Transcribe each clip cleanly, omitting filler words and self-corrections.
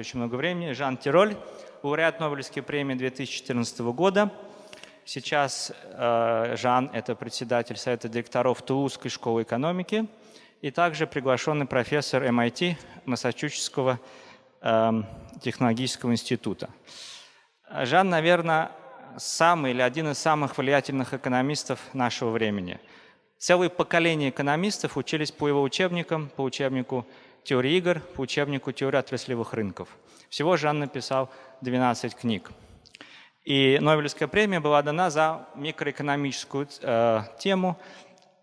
Очень много времени. Жан Тироль, лауреат Нобелевской премии 2014 года. Сейчас Жан – это председатель совета директоров Тулузской школы экономики и также приглашенный профессор MIT, Массачусетского технологического института. Жан, наверное, самый или один из самых влиятельных экономистов нашего времени. Целое поколение экономистов учились по его учебникам, по учебнику теории игр, по учебнику теории отраслевых рынков. Всего Жан написал 12 книг. И Нобелевская премия была дана за микроэкономическую тему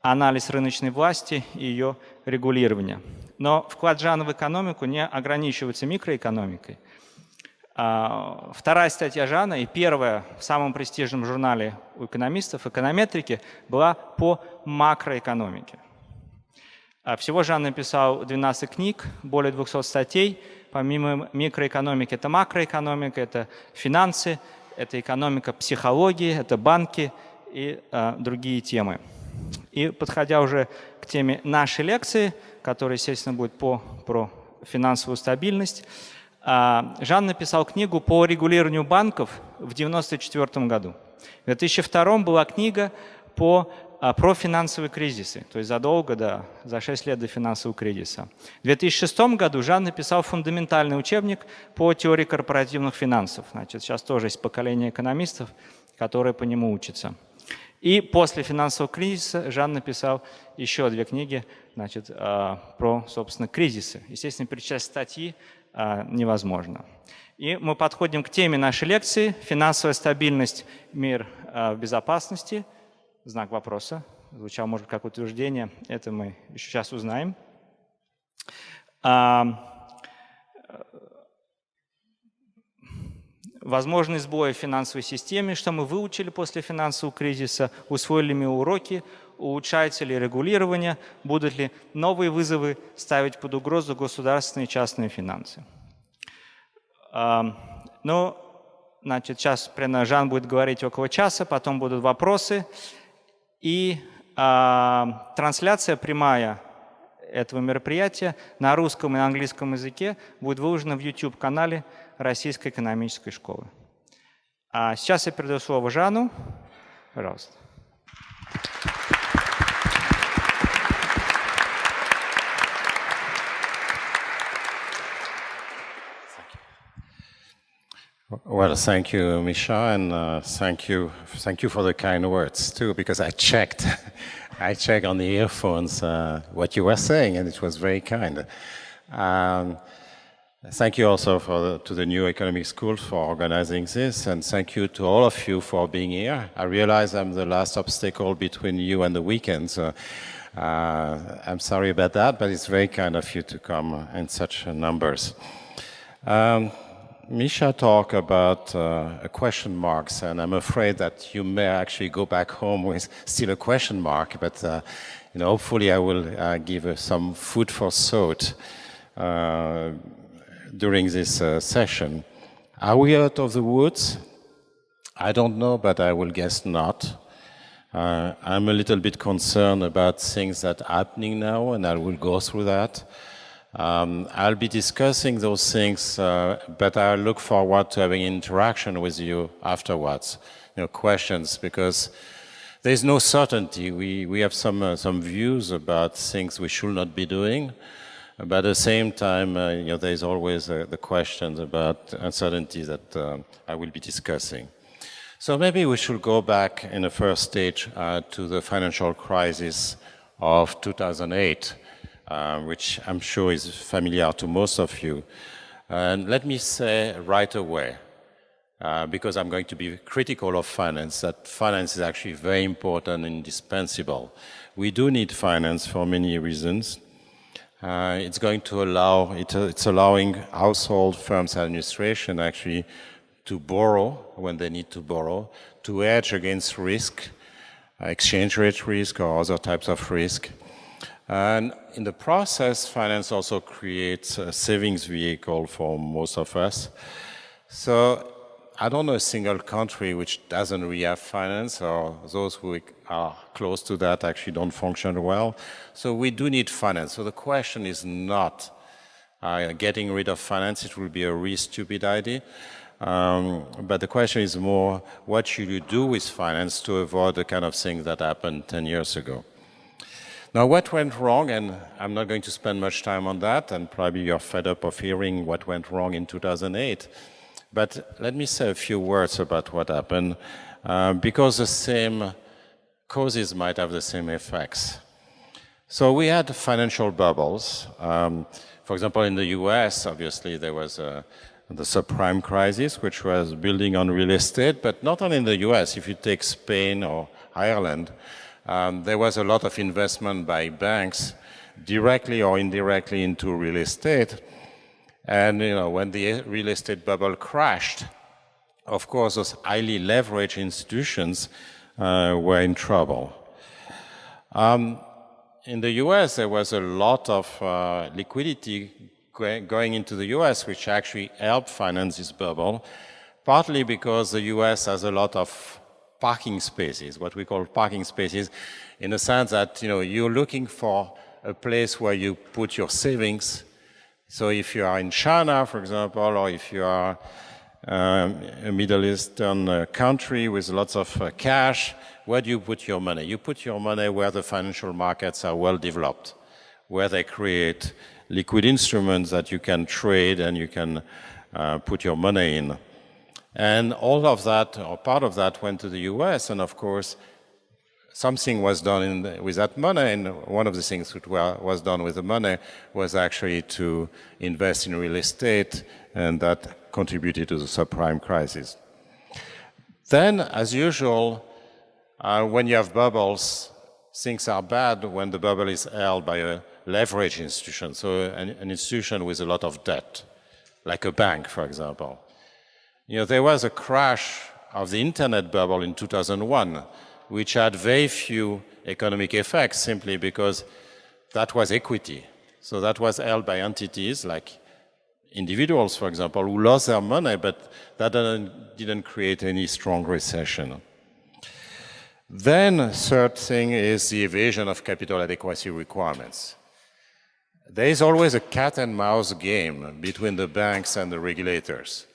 «Анализ рыночной власти и ее регулирования». Но вклад Жана в экономику не ограничивается микроэкономикой. Вторая статья Жана и первая в самом престижном журнале у экономистов «Эконометрики» была по макроэкономике. Всего Жан написал 12 книг, более 200 статей. Помимо микроэкономики, это макроэкономика, это финансы, это экономика психологии, это банки и другие темы. И подходя уже к теме нашей лекции, которая, естественно, будет про финансовую стабильность, Жан написал книгу по регулированию банков в 1994 году. В 2002 была книга про финансовые кризисы, то есть задолго, за 6 лет до финансового кризиса. В 2006 году Жан написал фундаментальный учебник по теории корпоративных финансов. Значит, сейчас тоже есть поколение экономистов, которые по нему учатся. И после финансового кризиса Жан написал еще 2 книги, значит, про, собственно, кризисы. Естественно, перечислять статьи невозможно. И мы подходим к теме нашей лекции «Финансовая стабильность, мир в безопасности». Знак вопроса. Звучал, может, как утверждение. Это мы еще сейчас узнаем. Возможные сбои в финансовой системе, что мы выучили после финансового кризиса, усвоили ли мы уроки, улучшается ли регулирование, будут ли новые вызовы ставить под угрозу государственные и частные финансы. Ну, значит, сейчас примерно Жан будет говорить около часа, потом будут вопросы. И трансляция прямая этого мероприятия на русском и на английском языке будет выложена в YouTube-канале Российской экономической школы. А сейчас я передаю слово Жану. Пожалуйста. Well, thank you, Misha, and thank you for the kind words too, because I checked on the earphones what you were saying, and it was very kind. Thank you also to the New Economic School for organizing this, and thank you to all of you for being here. I realize I'm the last obstacle between you and the weekend, so I'm sorry about that, but it's very kind of you to come in such numbers. Misha talked about question marks, and I'm afraid that you may actually go back home with still a question mark, but you know, hopefully I will give some food for thought during this session. Are we out of the woods? I don't know, but I will guess not. I'm a little bit concerned about things that are happening now, and I will go through that. I'll be discussing those things, but I look forward to having interaction with you afterwards, you know, questions, because there's no certainty. We have some views about things we should not be doing, but at the same time, you know, there's always the questions about uncertainty that I will be discussing. So maybe we should go back in the first stage to the financial crisis of 2008. Which I'm sure is familiar to most of you. And let me say right away, because I'm going to be critical of finance, that finance is actually very important and indispensable. We do need finance for many reasons. It's going to allow, it's allowing household firms and administration actually to borrow when they need to borrow, to hedge against risk, exchange rate risk or other types of risk. And in the process, finance also creates a savings vehicle for most of us. So I don't know a single country which doesn't really have finance, or those who are close to that actually don't function well. So we do need finance. So the question is not Getting rid of finance, it will be a really stupid idea. But the question is more, what should you do with finance to avoid the kind of thing that happened 10 years ago? Now, what went wrong, and I'm not going to spend much time on that, and probably you're fed up of hearing what went wrong in 2008. But let me say a few words about what happened, because the same causes might have the same effects. So we had financial bubbles. For example, in the US, obviously, there was the subprime crisis, which was building on real estate, but not only in the US. If you take Spain or Ireland, there was a lot of investment by banks, directly or indirectly, into real estate. And when the real estate bubble crashed, of course, those highly leveraged institutions were in trouble. In the US, there was a lot of liquidity going into the US, which actually helped finance this bubble, partly because the US has a lot of parking spaces, what we call parking spaces, in the sense that you're looking for a place where you put your savings. So if you are in China, for example, or if you are a Middle Eastern country with lots of cash, where do you put your money? You put your money where the financial markets are well developed, where they create liquid instruments that you can trade and you can put your money in. And all of that, or part of that, went to the US, and of course, something was done with that money, and one of the things that was done with the money was actually to invest in real estate, and that contributed to the subprime crisis. Then, as usual, when you have bubbles, things are bad when the bubble is held by a leveraged institution, so an institution with a lot of debt, like a bank, for example. There was a crash of the internet bubble in 2001, which had very few economic effects simply because that was equity. So that was held by entities like individuals, for example, who lost their money, but that didn't create any strong recession. Then, third thing is the evasion of capital adequacy requirements. There is always a cat and mouse game between the banks and the regulators.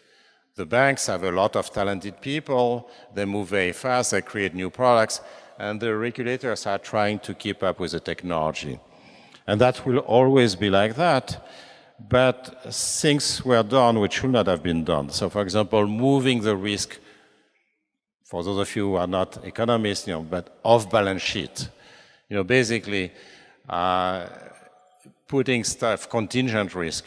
The banks have a lot of talented people, they move very fast, they create new products, and the regulators are trying to keep up with the technology. And that will always be like that, but things were done which should not have been done. So, for example, moving the risk, for those of you who are not economists, but off balance sheet. Basically, putting stuff, contingent risk,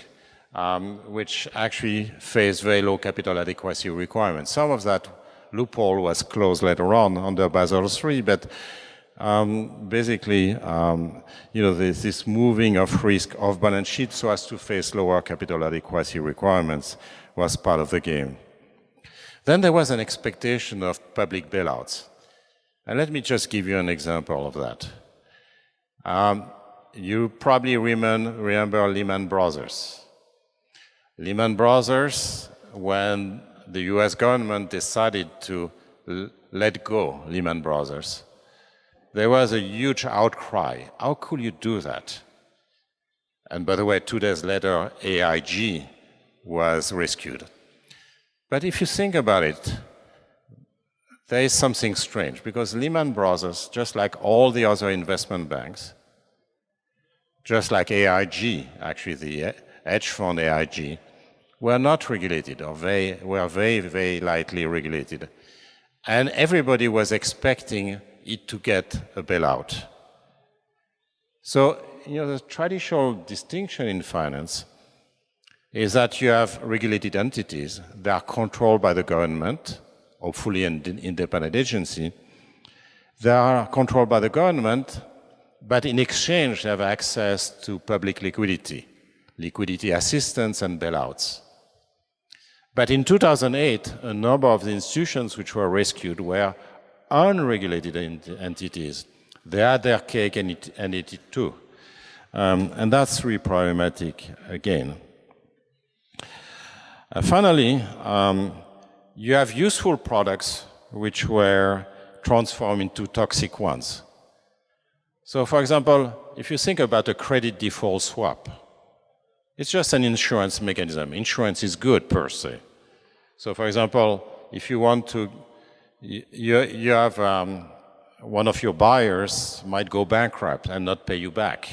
which actually face very low capital adequacy requirements. Some of that loophole was closed later on under Basel III, but basically, there's this moving of risk off balance sheet so as to face lower capital adequacy requirements was part of the game. Then there was an expectation of public bailouts. And let me just give you an example of that. You probably remember Lehman Brothers. Lehman Brothers, when the US government decided to let go Lehman Brothers, there was a huge outcry. How could you do that? And by the way, 2 days later, AIG was rescued. But if you think about it, there is something strange, because Lehman Brothers, just like all the other investment banks, just like AIG, actually the hedge fund AIG, were not regulated, or were very, very lightly regulated. And everybody was expecting it to get a bailout. So, the traditional distinction in finance is that you have regulated entities that are controlled by the government, hopefully an independent agency. They are controlled by the government, but in exchange they have access to public liquidity assistance and bailouts. But in 2008, a number of the institutions which were rescued were unregulated entities. They had their cake and eat it too. And that's really problematic again. Finally, you have useful products which were transformed into toxic ones. So, for example, if you think about a credit default swap, It's just an insurance mechanism. Insurance is good per se. So, for example, if you want to, you have one of your buyers might go bankrupt and not pay you back.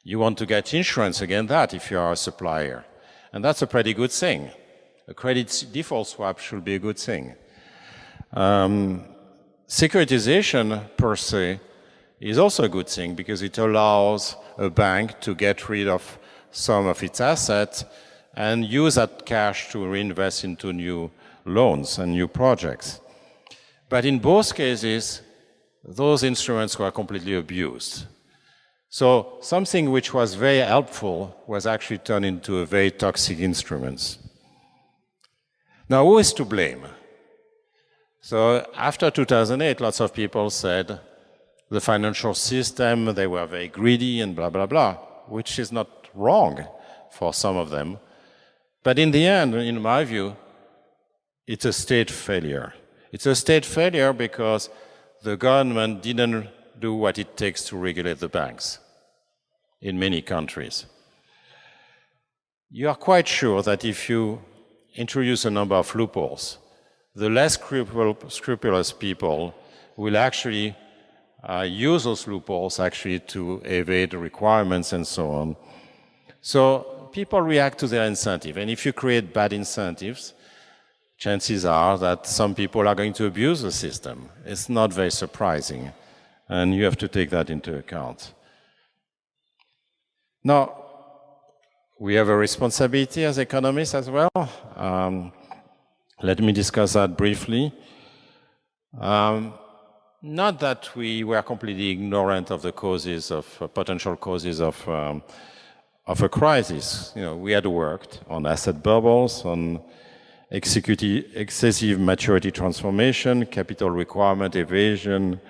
You want to get insurance against that if you are a supplier. And that's a pretty good thing. A credit default swap should be a good thing. Securitization per se is also a good thing because it allows a bank to get rid of some of its assets and use that cash to reinvest into new loans and new projects. But in both cases, those instruments were completely abused. So something which was very helpful was actually turned into a very toxic instrument. Now, who is to blame? So after 2008, lots of people said the financial system, they were very greedy and blah, blah, blah, which is not wrong for some of them. But in the end, in my view, it's a state failure. It's a state failure because the government didn't do what it takes to regulate the banks in many countries. You are quite sure that if you introduce a number of loopholes, the less scrupulous people will actually use those loopholes actually to evade the requirements and so on. So people react to their incentive. And if you create bad incentives, chances are that some people are going to abuse the system. It's not very surprising. And you have to take that into account. Now, we have a responsibility as economists as well. Let me discuss that briefly. Not that we were completely ignorant of the causes of potential causes of a crisis. You know, we had worked on asset bubbles, on excessive maturity transformation, capital requirement evasion,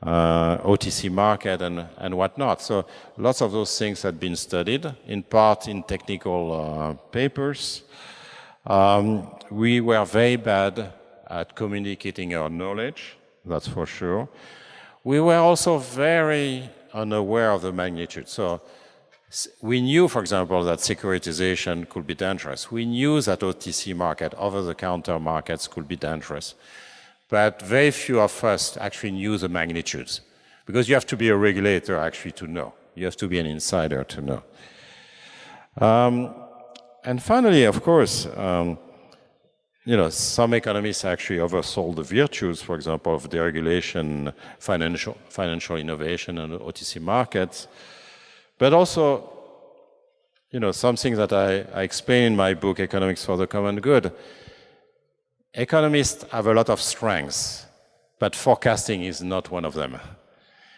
OTC market, and whatnot. So lots of those things had been studied, in part in technical papers. We were very bad at communicating our knowledge, that's for sure. We were also very unaware of the magnitude. So we knew, for example, that securitization could be dangerous. We knew that OTC market, over-the-counter markets, could be dangerous. But very few of us actually knew the magnitudes, because you have to be a regulator actually to know. You have to be an insider to know. And finally, of course, you know, some economists actually oversold the virtues, for example, of deregulation, financial innovation, and OTC markets. But also, you know, something that I explain in my book, Economics for the Common Good. Economists have a lot of strengths, but forecasting is not one of them.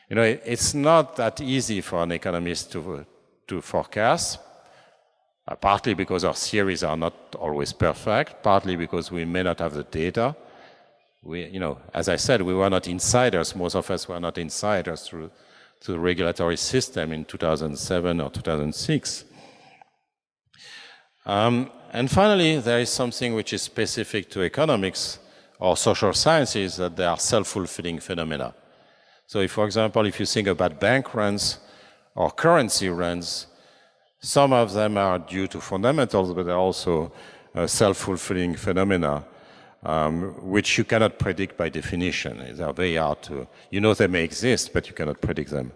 You know, it's not that easy for an economist to forecast, partly because our theories are not always perfect, partly because we may not have the data. You know, as I said, we were not insiders. Most of us were not insiders through the regulatory system in 2007 or 2006. And finally, there is something which is specific to economics or social sciences, that they are self-fulfilling phenomena. So if, for example, if you think about bank runs or currency runs, some of them are due to fundamentals, but they're also self-fulfilling phenomena, which you cannot predict by definition. They're very hard to, you know they may exist, but you cannot predict them.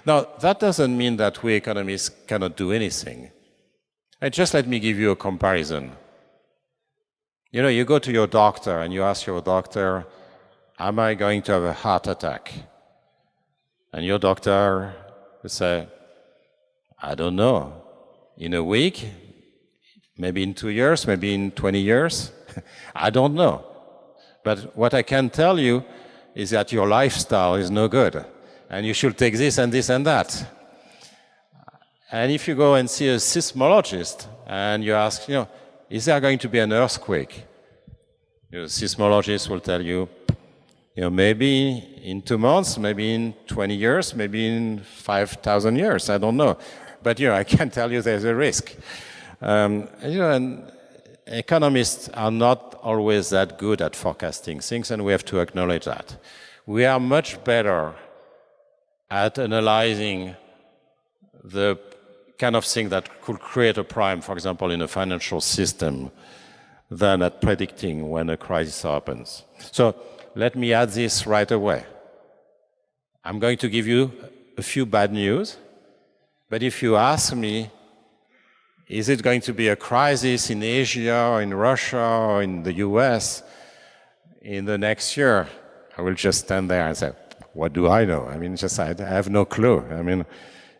Now, that doesn't mean that we economists cannot do anything. And just let me give you a comparison. You know, you go to your doctor and you ask your doctor, am I going to have a heart attack? And your doctor will say, I don't know. In a week, maybe in 2 years, maybe in 20 years, I don't know. But what I can tell you is that your lifestyle is no good, and you should take this and this and that. And if you go and see a seismologist and you ask, you know, is there going to be an earthquake? The seismologist will tell you, you know, maybe in 2 months, maybe in 20 years, maybe in 5,000 years, I don't know. But, you know, I can tell you there's a risk. You know, and economists are not always that good at forecasting things, and we have to acknowledge that. We are much better at analyzing the kind of thing that could create a prime, for example, in a financial system, than at predicting when a crisis happens. So let me add this right away. I'm going to give you a few bad news, but if you ask me, is it going to be a crisis in Asia or in Russia or in the US in the next year? I will just stand there and say, what do I know? I mean, just I have no clue. I mean,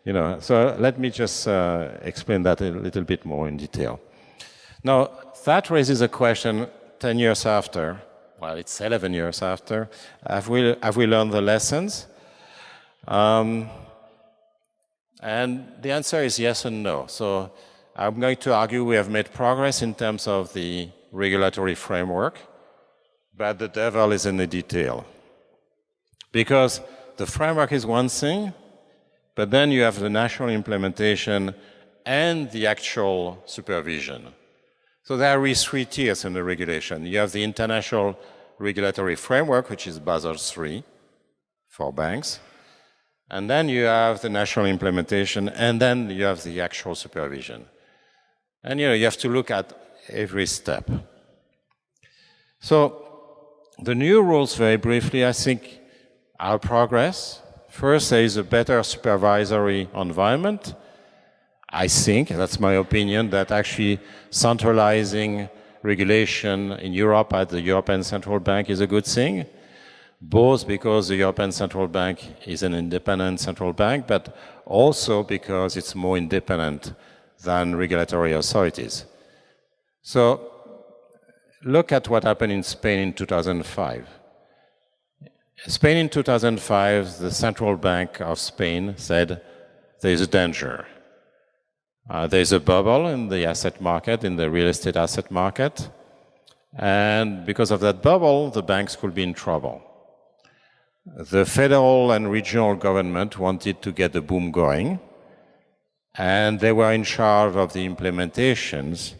you know, so let me just explain that a little bit more in detail. Now, that raises a question 10 years after, well, it's 11 years after, have we learned the lessons? And the answer is yes and no. So I'm going to argue we have made progress in terms of the regulatory framework, but the devil is in the detail. Because the framework is one thing, but then you have the national implementation and the actual supervision. So there are three tiers in the regulation. You have the international regulatory framework, which is Basel III for banks. And then you have the national implementation, and then you have the actual supervision. And you have to look at every step. So the new rules, very briefly, I think, are progress. First, there is a better supervisory environment. I think, that's my opinion, that actually centralizing regulation in Europe at the European Central Bank is a good thing, both because the European Central Bank is an independent central bank, but also because it's more independent than regulatory authorities. So look at what happened in Spain in 2005. Spain in 2005, the Central Bank of Spain said there's a danger. There's a bubble in the asset market, in the real estate asset market, and because of that bubble, the banks could be in trouble. The federal and regional government wanted to get the boom going, and they were in charge of the implementations,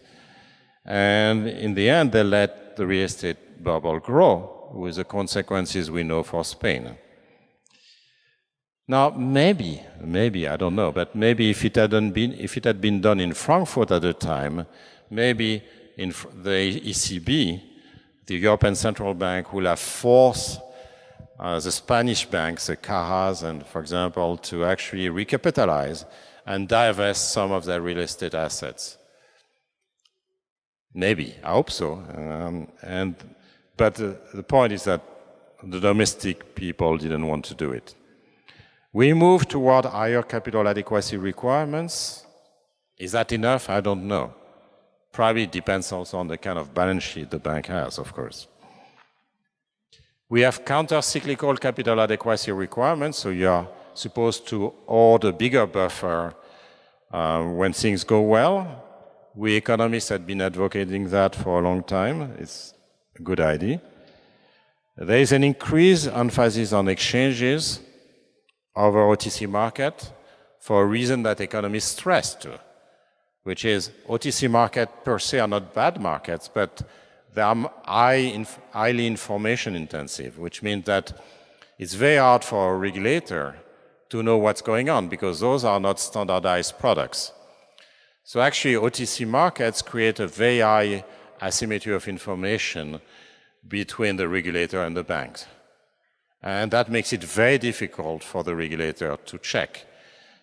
and in the end, they let the real estate bubble grow, with the consequences we know for Spain. Now, maybe, I don't know, but maybe if it had been done in Frankfurt at the time, maybe in the ECB, the European Central Bank, will have forced the Spanish banks, the Cajas, and for example, to actually recapitalize and divest some of their real estate assets. Maybe, I hope so. But the point is that the domestic people didn't want to do it. We moved toward higher capital adequacy requirements. Is that enough? I don't know. Probably depends also on the kind of balance sheet the bank has, of course. We have counter-cyclical capital adequacy requirements, so you are supposed to hold a bigger buffer when things go well. We economists had been advocating that for a long time. It's a good idea. There is an increased emphasis on exchanges over OTC market for a reason that economists stress to, which is OTC market per se are not bad markets, but they are highly information intensive, which means that it's very hard for a regulator to know what's going on because those are not standardized products. So actually OTC markets create a very high asymmetry of information between the regulator and the banks. And that makes it very difficult for the regulator to check.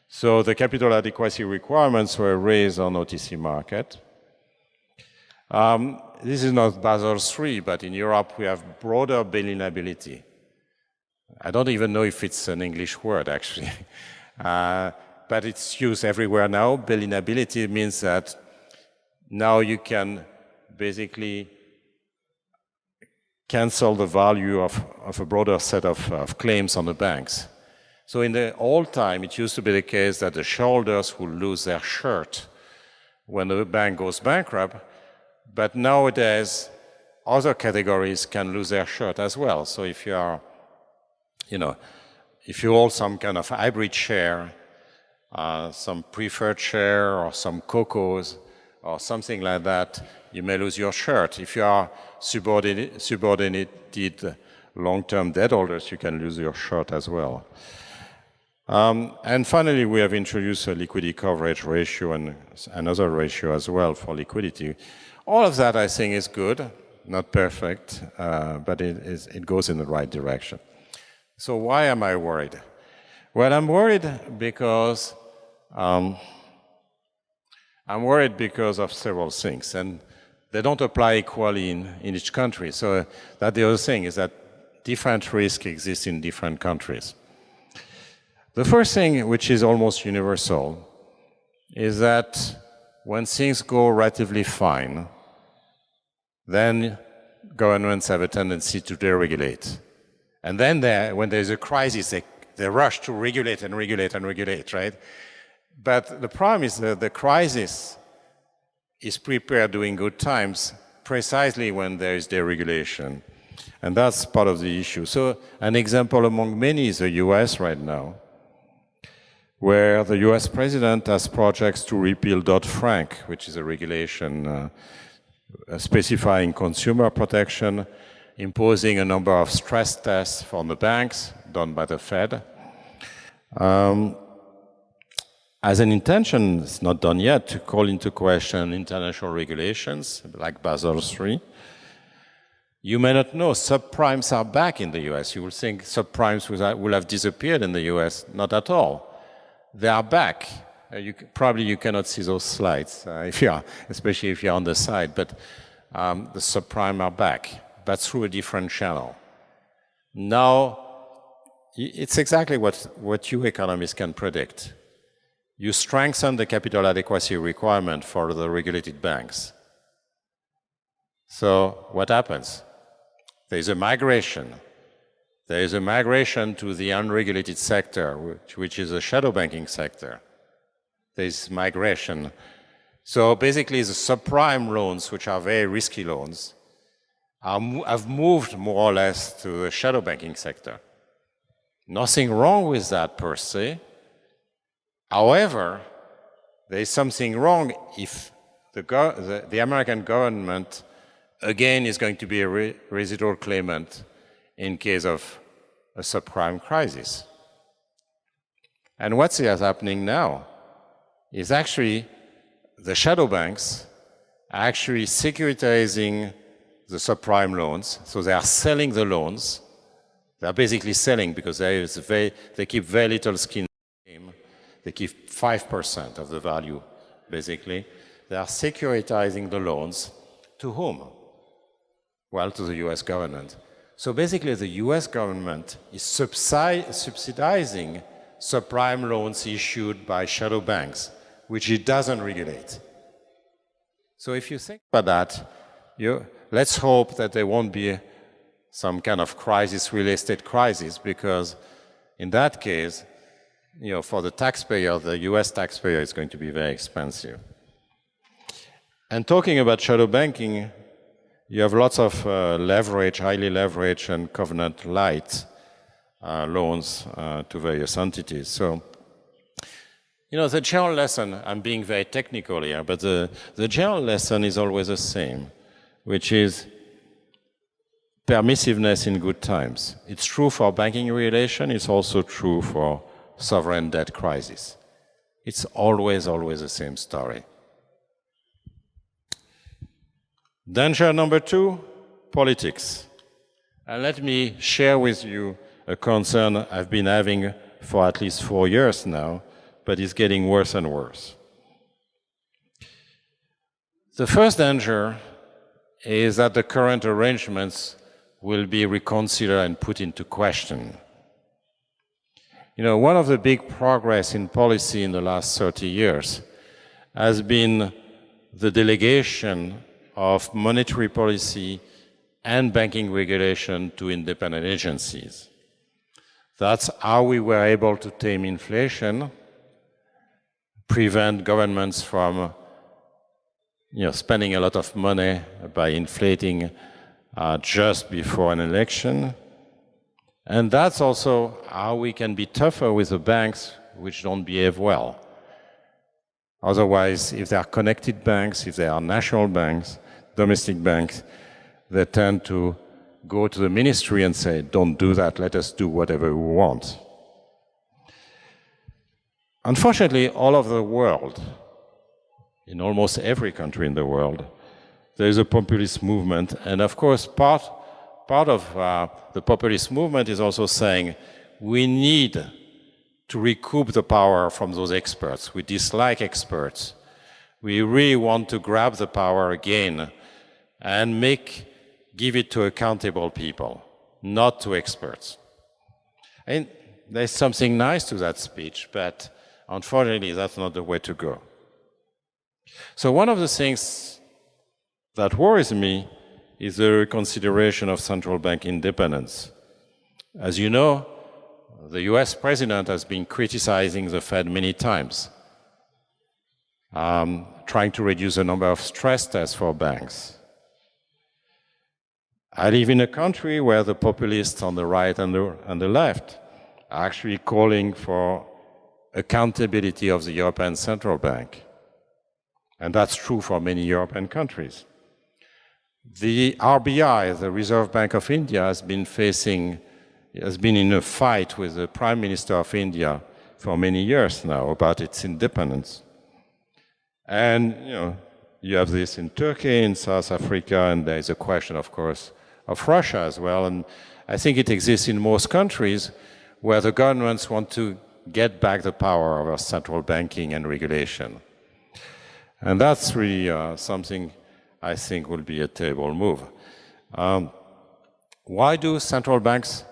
So the capital adequacy requirements were raised on OTC market. This is not Basel III, but in Europe we have broader bail-inability. I don't even know if it's an English word, actually. But it's used everywhere now. Bail-inability means that now you can basically cancel the value of a broader set of claims on the banks. So in the old time, it used to be the case that the shareholders would lose their shirt when the bank goes bankrupt, but nowadays, other categories can lose their shirt as well. So if you are, if you hold some kind of hybrid share, some preferred share or some COCOs or something like that, you may lose your shirt. If you are subordinated long-term debt holders, you can lose your shirt as well. And finally, we have introduced a liquidity coverage ratio and another ratio as well for liquidity. All of that, I think, is good, not perfect, but it goes in the right direction. So why am I worried? Well, I'm worried because of several things, and they don't apply equally in each country. So that the other thing is that different risks exist in different countries. The first thing, which is almost universal, is that when things go relatively fine, then governments have a tendency to deregulate. And then when there's a crisis, they rush to regulate and regulate and regulate, right? But the problem is that the crisis is prepared during good times, precisely when there is deregulation. And that's part of the issue. So an example among many is the US right now, where the US president has projects to repeal Dodd-Frank, which is a regulation specifying consumer protection, imposing a number of stress tests for the banks done by the Fed. As an intention, it's not done yet, to call into question international regulations like Basel III. You may not know, subprimes are back in the US. You will think subprimes will have disappeared in the US. Not at all. They are back. Probably you cannot see those slides, especially if you're on the side, but the subprime are back, but through a different channel. Now, it's exactly what you economists can predict. You strengthen the capital adequacy requirement for the regulated banks. So what happens? There is a migration. There is a migration to the unregulated sector, which is a shadow banking sector. There is migration. So basically, the subprime loans, which are very risky loans, have moved more or less to the shadow banking sector. Nothing wrong with that per se. However, there is something wrong if the American government, again, is going to be a residual claimant in case of a subprime crisis. And what's happening now is actually the shadow banks are actually securitizing the subprime loans. So they are selling the loans. They are basically selling because they keep very little skin in the game. They keep 5% of the value, basically. They are securitizing the loans to whom? Well, to the US government. So basically, the US government is subsidizing subprime loans issued by shadow banks, which it doesn't regulate. So if you think about that, let's hope that there won't be some kind of crisis, real estate crisis, because in that case, for the taxpayer, the US taxpayer, is going to be very expensive. And talking about shadow banking, you have lots of leverage, highly leveraged and covenant light loans to various entities. So, the general lesson, I'm being very technical here, but the general lesson is always the same, which is permissiveness in good times. It's true for banking regulation, it's also true for sovereign debt crisis. It's always the same story. Danger number 2, politics. And let me share with you a concern I've been having for at least 4 years now, but it's getting worse and worse. The first danger is that the current arrangements will be reconsidered and put into question. One of the big progress in policy in the last 30 years has been the delegation of monetary policy and banking regulation to independent agencies. That's how we were able to tame inflation, prevent governments from spending a lot of money by inflating just before an election. And that's also how we can be tougher with the banks which don't behave well. Otherwise, if they are connected banks, if they are national banks, domestic banks, they tend to go to the ministry and say, don't do that, let us do whatever we want. Unfortunately, all over the world, in almost every country in the world, there is a populist movement. And of course, part of the populist movement is also saying we need to recoup the power from those experts. We dislike experts. We really want to grab the power again and give it to accountable people, not to experts. And there's something nice to that speech, but unfortunately, that's not the way to go. So one of the things that worries me is the reconsideration of central bank independence. As you know, the US president has been criticizing the Fed many times, trying to reduce the number of stress tests for banks. I live in a country where the populists on the right and the left are actually calling for accountability of the European Central Bank. And that's true for many European countries. The RBI, the Reserve Bank of India, has been in a fight with the Prime Minister of India for many years now about its independence. And you have this in Turkey, in South Africa, and there is a question, of course, of Russia as well. And I think it exists in most countries where the governments want to get back the power of central banking and regulation. And that's really something I think will be a terrible move. Why do central banks,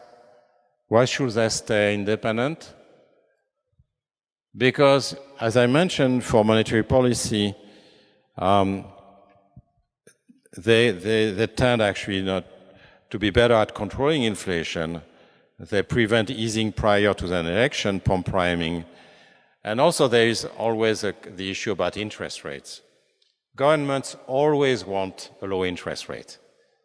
why should they stay independent? Because, as I mentioned, for monetary policy, they tend actually not to be better at controlling inflation. They prevent easing prior to an election, pump priming. And also there is always the issue about interest rates. Governments always want a low interest rate.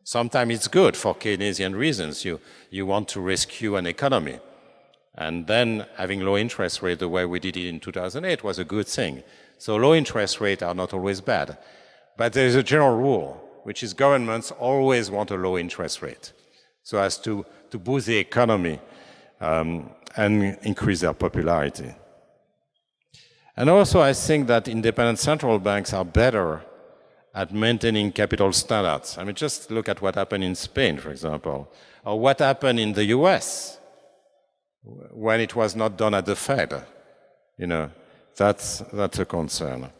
Sometimes it's good for Keynesian reasons. You want to rescue an economy. And then having low interest rate the way we did it in 2008 was a good thing. So low interest rates are not always bad. But there is a general rule, which is governments always want a low interest rate so as to boost the economy and increase their popularity. And also I think that independent central banks are better at maintaining capital standards. I mean, just look at what happened in Spain, for example, or what happened in the US when it was not done at the Fed. That's a concern.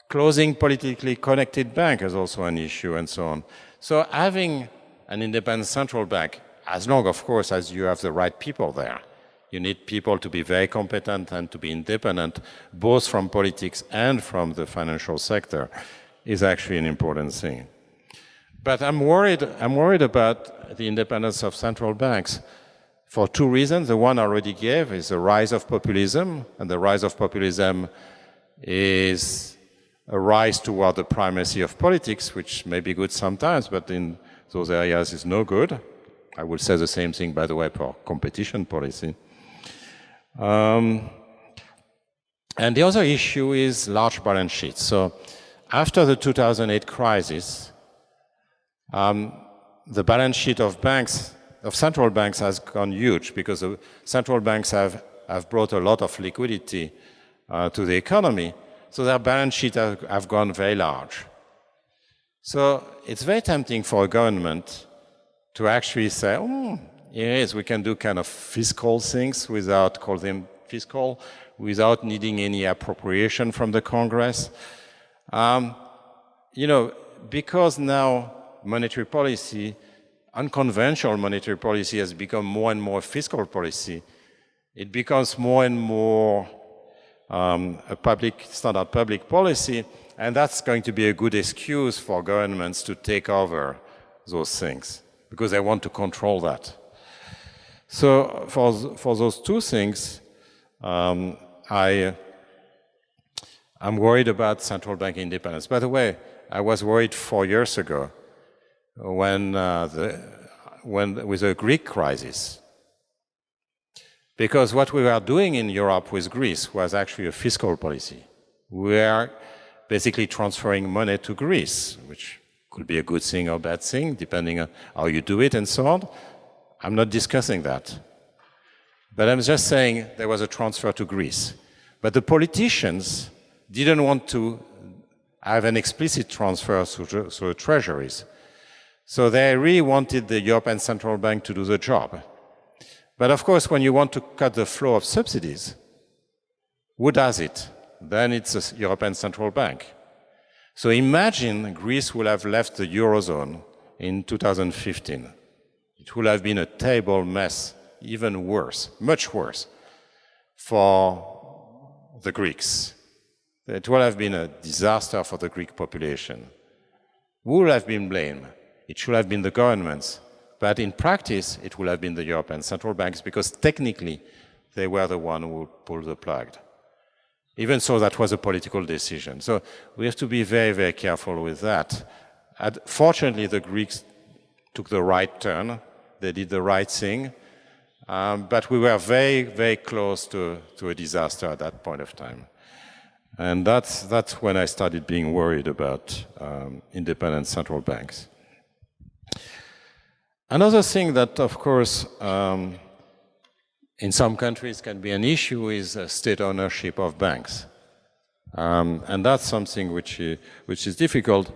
Closing politically connected banks is also an issue, and so on. So having an independent central bank, as long, of course, as you have the right people there, you need people to be very competent and to be independent, both from politics and from the financial sector, is actually an important thing. But I'm worried about the independence of central banks for two reasons. The one I already gave is the rise of populism, and the rise of populism is a rise toward the primacy of politics, which may be good sometimes, but in those areas is no good. I would say the same thing, by the way, for competition policy. And the other issue is large balance sheets. So after the 2008 crisis, the balance sheet of banks, of central banks, has gone huge because the central banks have brought a lot of liquidity to the economy. So their balance sheets have gone very large. So it's very tempting for a government to actually say, yes, we can do kind of fiscal things without call them fiscal, without needing any appropriation from the Congress. Because now monetary policy, unconventional monetary policy has become more and more fiscal policy, it becomes more and more a standard public policy, and that's going to be a good excuse for governments to take over those things, because they want to control that. So for those two things, I'm worried about central bank independence. By the way, I was worried 4 years ago when with the Greek crisis, because what we were doing in Europe with Greece was actually a fiscal policy. We are basically transferring money to Greece, which could be a good thing or bad thing, depending on how you do it and so on. I'm not discussing that. But I'm just saying there was a transfer to Greece. But the politicians didn't want to have an explicit transfer through the treasuries. So they really wanted the European Central Bank to do the job. But of course, when you want to cut the flow of subsidies, who does it? Then it's the European Central Bank. So imagine Greece would have left the Eurozone in 2015. It would have been a terrible mess, even worse, much worse, for the Greeks. It would have been a disaster for the Greek population. Who would have been blamed? It should have been the governments. But in practice, it would have been the European Central Banks because technically they were the one who pulled the plug. Even so, that was a political decision. So we have to be very, very careful with that. Fortunately, the Greeks took the right turn. They did the right thing. But we were very, very close to a disaster at that point of time. And that's when I started being worried about independent central banks. Another thing that, of course, in some countries can be an issue is state ownership of banks. And that's something which is difficult.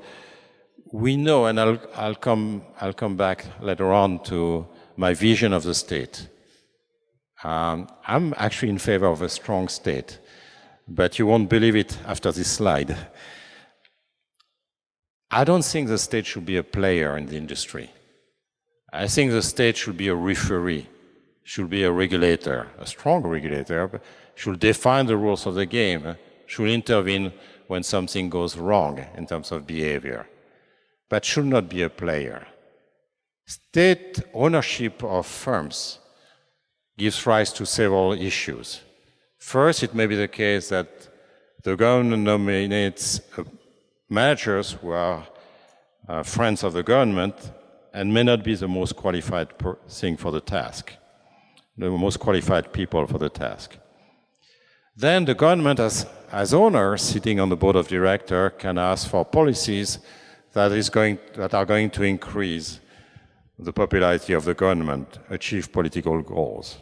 We know, and I'll come back later on to my vision of the state. I'm actually in favor of a strong state, but you won't believe it after this slide. I don't think the state should be a player in the industry. I think the state should be a referee, should be a regulator, a strong regulator, but should define the rules of the game, should intervene when something goes wrong in terms of behavior, but should not be a player. State ownership of firms gives rise to several issues. First, it may be the case that the government nominates managers who are friends of the government and may not be the most qualified thing for the task, the most qualified people for the task. Then the government, as owner, sitting on the board of directors, can ask for policies that are going to increase the popularity of the government, achieve political goals.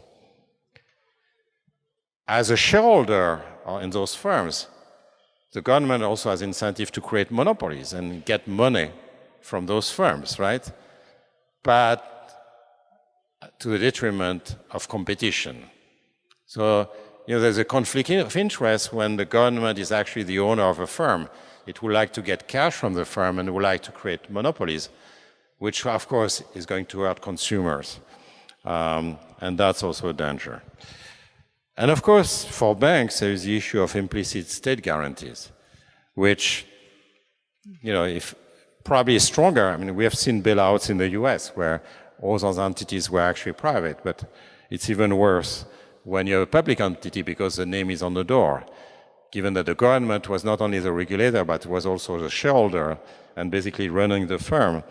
As a shareholder in those firms, the government also has incentive to create monopolies and get money from those firms, right? But to the detriment of competition. So, there's a conflict of interest when the government is actually the owner of a firm. It would like to get cash from the firm and would like to create monopolies, which of course is going to hurt consumers. And that's also a danger. And of course, for banks, there is the issue of implicit state guarantees, which, if probably is stronger. I mean, we have seen bailouts in the US where all those entities were actually private, but it's even worse when you're a public entity because the name is on the door, given that the government was not only the regulator, but was also the shareholder and basically running the firm.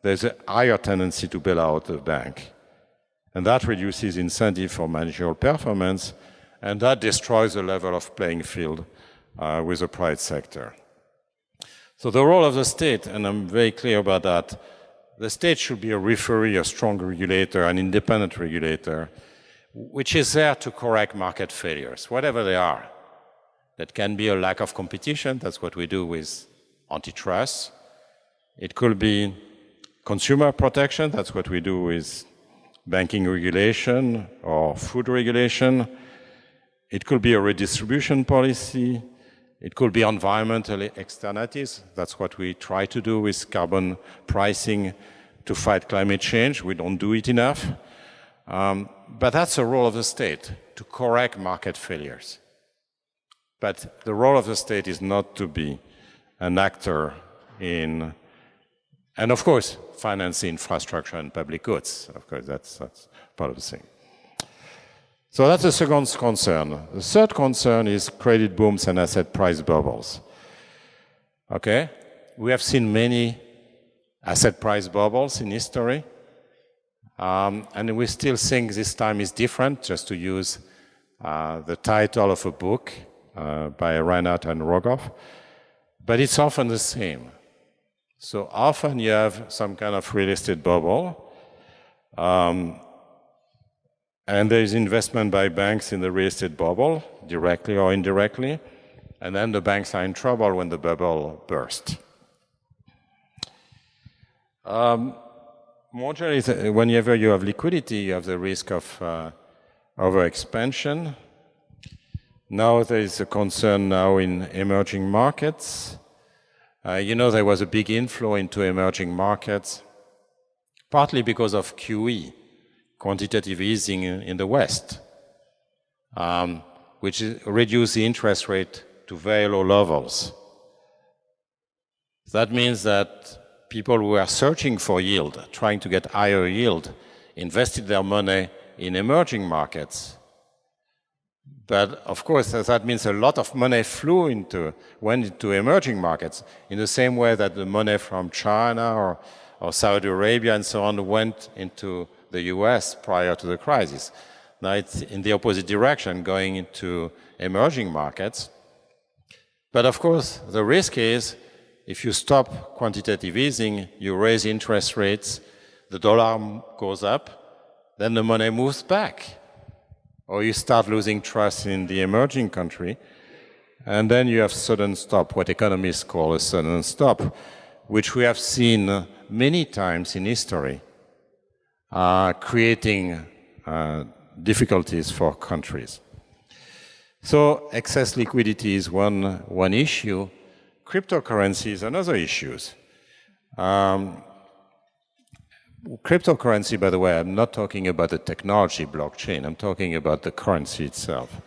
There's a higher tendency to bail out the bank. And that reduces incentive for managerial performance, and that destroys the level of playing field with the private sector. So the role of the state, and I'm very clear about that, the state should be a referee, a strong regulator, an independent regulator, which is there to correct market failures, whatever they are. That can be a lack of competition, that's what we do with antitrust. It could be consumer protection, that's what we do with banking regulation or food regulation. It could be a redistribution policy. It could be environmental externalities. That's what we try to do with carbon pricing to fight climate change. We don't do it enough. But that's the role of the state, to correct market failures. But the role of the state is not to be an actor in, and of course, finance infrastructure and public goods. Of course, that's part of the thing. So that's the second concern. The third concern is credit booms and asset price bubbles. Okay? We have seen many asset price bubbles in history. And we still think this time is different, just to use the title of a book by Reinhardt and Rogoff. But it's often the same. So often you have some kind of real estate bubble. And there is investment by banks in the real estate bubble, directly or indirectly. And then the banks are in trouble when the bubble bursts. More generally, whenever you have liquidity, you have the risk of overexpansion. Now there is a concern now in emerging markets. You know, there was a big inflow into emerging markets, partly because of QE, quantitative easing in the West, which reduced the interest rate to very low levels. That means that people who are searching for yield, trying to get higher yield, invested their money in emerging markets. But of course, that means a lot of money went into emerging markets in the same way that the money from China or Saudi Arabia and so on went into the US prior to the crisis. Now it's in the opposite direction, going into emerging markets. But of course, the risk is if you stop quantitative easing, you raise interest rates, the dollar goes up, then the money moves back. Or you start losing trust in the emerging country, and then you have sudden stop, what economists call a sudden stop, which we have seen many times in history, creating difficulties for countries. So excess liquidity is one issue. Cryptocurrency is another issue. Cryptocurrency, by the way, I'm not talking about the technology blockchain, I'm talking about the currency itself.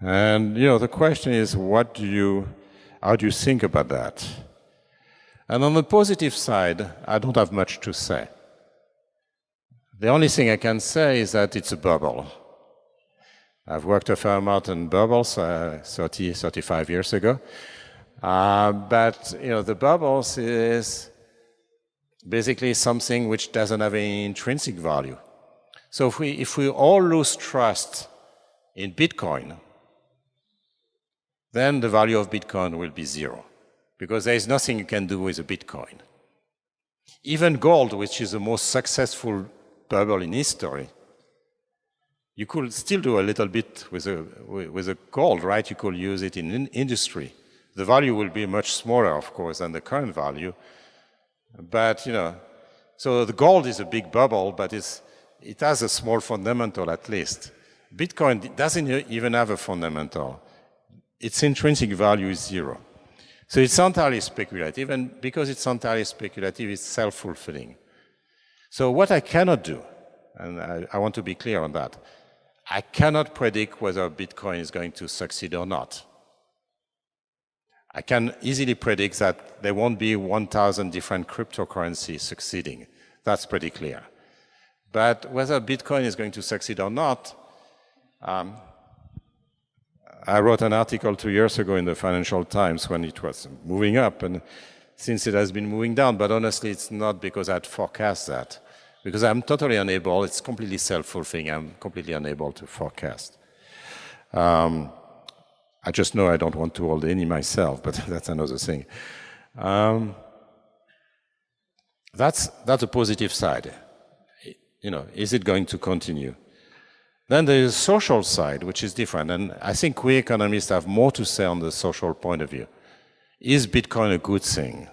And, you know, the question is, how do you think about that? And on the positive side, I don't have much to say. The only thing I can say is that it's a bubble. I've worked a fair amount in bubbles 30, 35 years ago. But, you know, the bubbles is basically something which doesn't have any intrinsic value. So if we all lose trust in Bitcoin, then the value of Bitcoin will be zero, because there is nothing you can do with a Bitcoin. Even gold, which is the most successful bubble in history, you could still do a little bit with a gold, right? You could use it in industry. The value will be much smaller, of course, than the current value. But, you know, so the gold is a big bubble, but it has a small fundamental at least. Bitcoin doesn't even have a fundamental. Its intrinsic value is zero. So it's entirely speculative, and because it's entirely speculative, it's self-fulfilling. So what I cannot do, and I want to be clear on that, I cannot predict whether Bitcoin is going to succeed or not. I can easily predict that there won't be 1,000 different cryptocurrencies succeeding. That's pretty clear. But whether Bitcoin is going to succeed or not, I wrote an article 2 years ago in the Financial Times when it was moving up, and since it has been moving down, but honestly, it's not because I'd forecast that. Because I'm totally unable, it's completely self-fulfilling, I'm completely unable to forecast. I just know I don't want to hold any myself, but that's another thing. That's a positive side. You know, is it going to continue? Then there is a social side, which is different, and I think we economists have more to say on the social point of view. Is Bitcoin a good thing?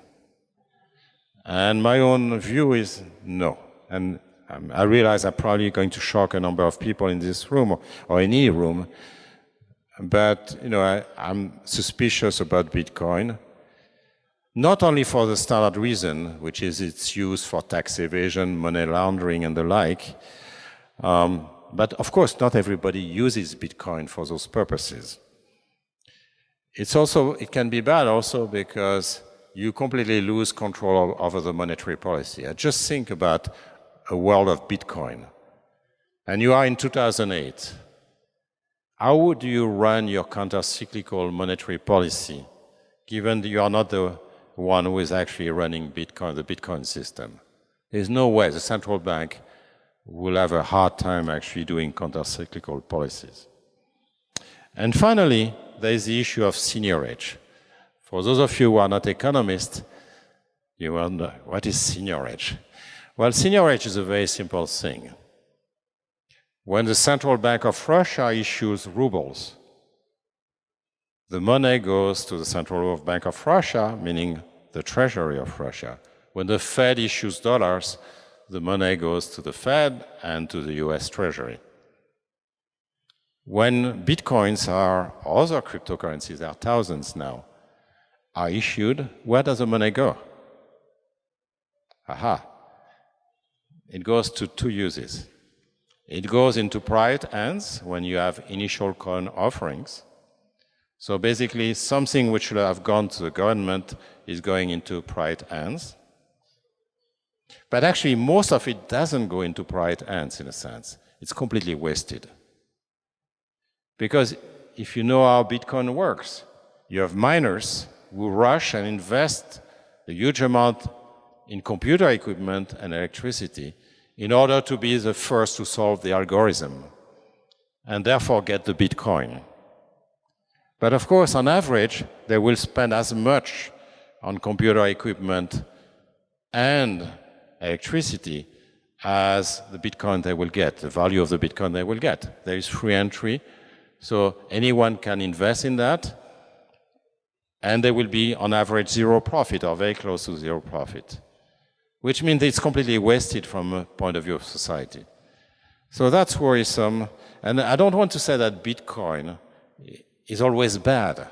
And my own view is no. And I realize I'm probably going to shock a number of people in this room or any room, but you know, I'm suspicious about Bitcoin, not only for the standard reason, which is its use for tax evasion, money laundering, and the like, but of course, not everybody uses Bitcoin for those purposes. It can be bad also because you completely lose control over the monetary policy. Just think about a world of Bitcoin, and you are in 2008. How would you run your counter-cyclical monetary policy, given that you are not the one who is actually running Bitcoin, the Bitcoin system? There's no way the central bank will have a hard time actually doing counter-cyclical policies. And finally, there is the issue of seniorage. For those of you who are not economists, you wonder, what is seniorage? Well, seniorage is a very simple thing. When the Central Bank of Russia issues rubles, the money goes to the Central Bank of Russia, meaning the Treasury of Russia. When the Fed issues dollars, the money goes to the Fed and to the US Treasury. When bitcoins or other cryptocurrencies, there are thousands now, are issued, where does the money go? Aha. It goes to two uses. It goes into private hands when you have initial coin offerings. So basically, something which should have gone to the government is going into private hands. But actually, most of it doesn't go into private hands, in a sense. It's completely wasted. Because if you know how Bitcoin works, you have miners who rush and invest a huge amount in computer equipment and electricity in order to be the first to solve the algorithm and therefore get the Bitcoin. But of course, on average, they will spend as much on computer equipment and electricity as the Bitcoin they will get, the value of the Bitcoin they will get. There is free entry, so anyone can invest in that, and there will be, on average, zero profit or very close to zero profit, which means it's completely wasted from a point of view of society. So that's worrisome, and I don't want to say that Bitcoin is always bad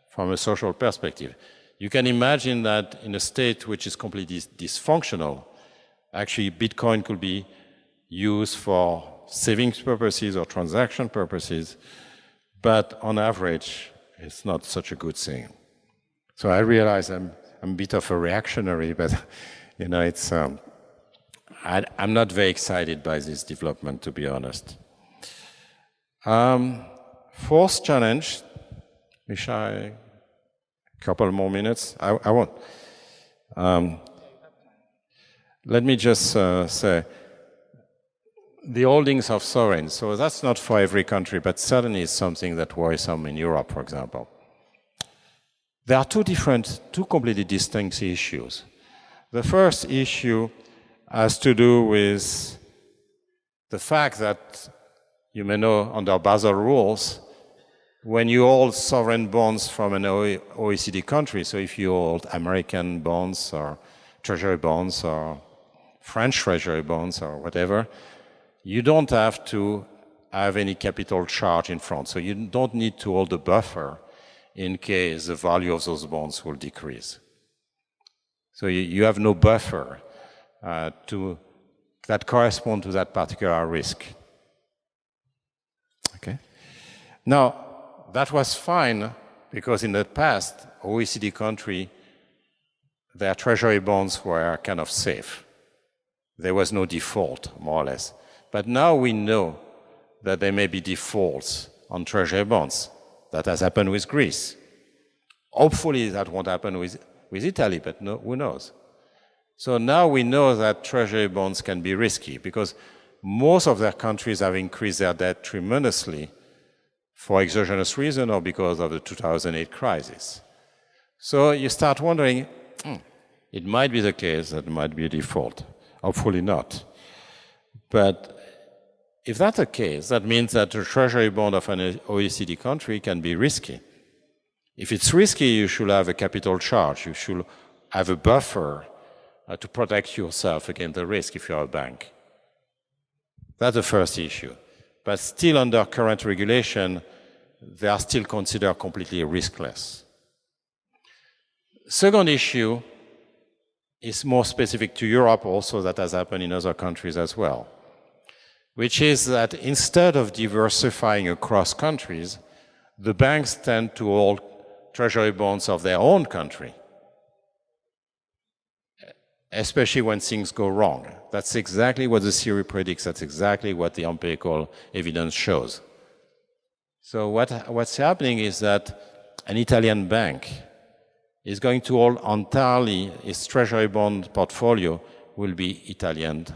from a social perspective. You can imagine that in a state which is completely dysfunctional, actually Bitcoin could be used for savings purposes or transaction purposes, but on average, it's not such a good thing. So I realize I'm a bit of a reactionary, but you know, it's I'm not very excited by this development, to be honest. Fourth challenge, wish I a couple more minutes. I won't. Let me just say, the holdings of sovereigns, so that's not for every country, but certainly is something that worries some in Europe, for example. There are two completely distinct issues. The first issue has to do with the fact that, you may know, under Basel rules, when you hold sovereign bonds from an OECD country, so if you hold American bonds or treasury bonds or French treasury bonds or whatever, you don't have to have any capital charge in front. So you don't need to hold a buffer in case the value of those bonds will decrease. So you have no buffer that correspond to that particular risk. Okay. Now, that was fine because in the past, OECD country, their treasury bonds were kind of safe. There was no default, more or less. But now we know that there may be defaults on treasury bonds. That has happened with Greece. Hopefully that won't happen with Italy, but no, who knows? So now we know that treasury bonds can be risky because most of their countries have increased their debt tremendously for exogenous reason or because of the 2008 crisis. So you start wondering, it might be the case that there might be a default. Hopefully not. But if that's the case, that means that the treasury bond of an OECD country can be risky. If it's risky, you should have a capital charge. You should have a buffer to protect yourself against the risk if you're a bank. That's the first issue. But still under current regulation, they are still considered completely riskless. Second issue is more specific to Europe also, that has happened in other countries as well, which is that instead of diversifying across countries, the banks tend to hold treasury bonds of their own country, especially when things go wrong. That's exactly what the theory predicts. That's exactly what the empirical evidence shows. So what's happening is that an Italian bank is going to hold entirely its treasury bond portfolio will be Italian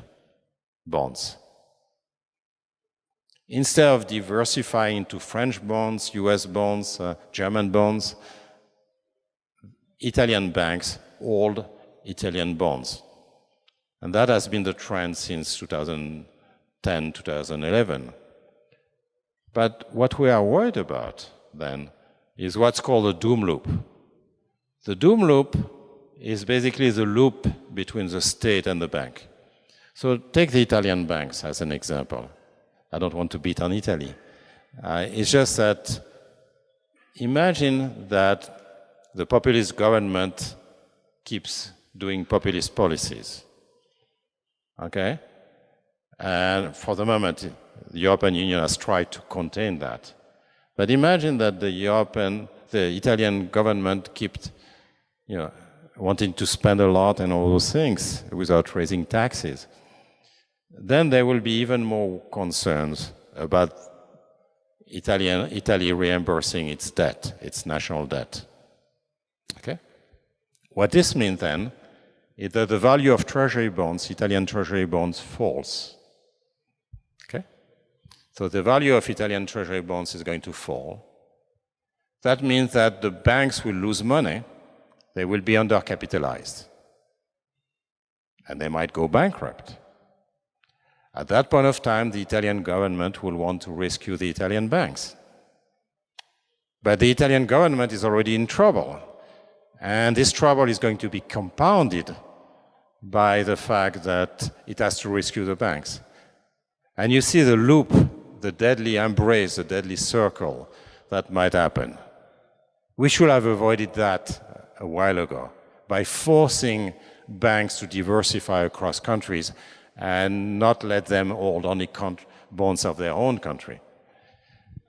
bonds. Instead of diversifying into French bonds, US bonds, German bonds, Italian banks hold Italian bonds. And that has been the trend since 2000, 2010, 2011. But what we are worried about then is what's called a doom loop. The doom loop is basically the loop between the state and the bank. So take the Italian banks as an example. I don't want to beat on Italy. It's just that imagine that the populist government keeps doing populist policies. Okay? And for the moment, the European Union has tried to contain that. But imagine that the Italian government kept, wanting to spend a lot and all those things without raising taxes. Then there will be even more concerns about Italy reimbursing its debt, its national debt. Okay? What this means then is that the value of treasury bonds, Italian treasury bonds, falls. Okay? So the value of Italian treasury bonds is going to fall. That means that the banks will lose money. They will be undercapitalized. And they might go bankrupt. At that point of time, the Italian government will want to rescue the Italian banks. But the Italian government is already in trouble. And this trouble is going to be compounded by the fact that it has to rescue the banks. And you see the loop, the deadly embrace, the deadly circle that might happen. We should have avoided that a while ago by forcing banks to diversify across countries and not let them hold only bonds of their own country.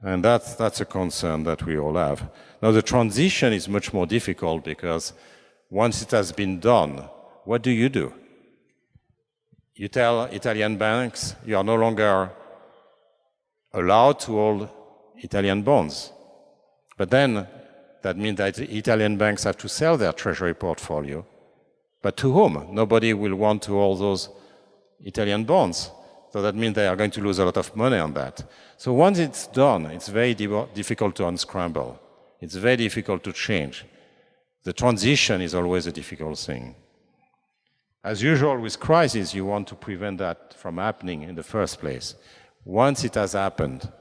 And that's a concern that we all have. Now, the transition is much more difficult because once it has been done, what do? You tell Italian banks you are no longer allowed to hold Italian bonds. But then that means that Italian banks have to sell their treasury portfolio. But to whom? Nobody will want to hold those Italian bonds. So that means they are going to lose a lot of money on that. So once it's done, it's very difficult to unscramble. It's very difficult to change. The transition is always a difficult thing. As usual with crisis, you want to prevent that from happening in the first place. Once it has happened,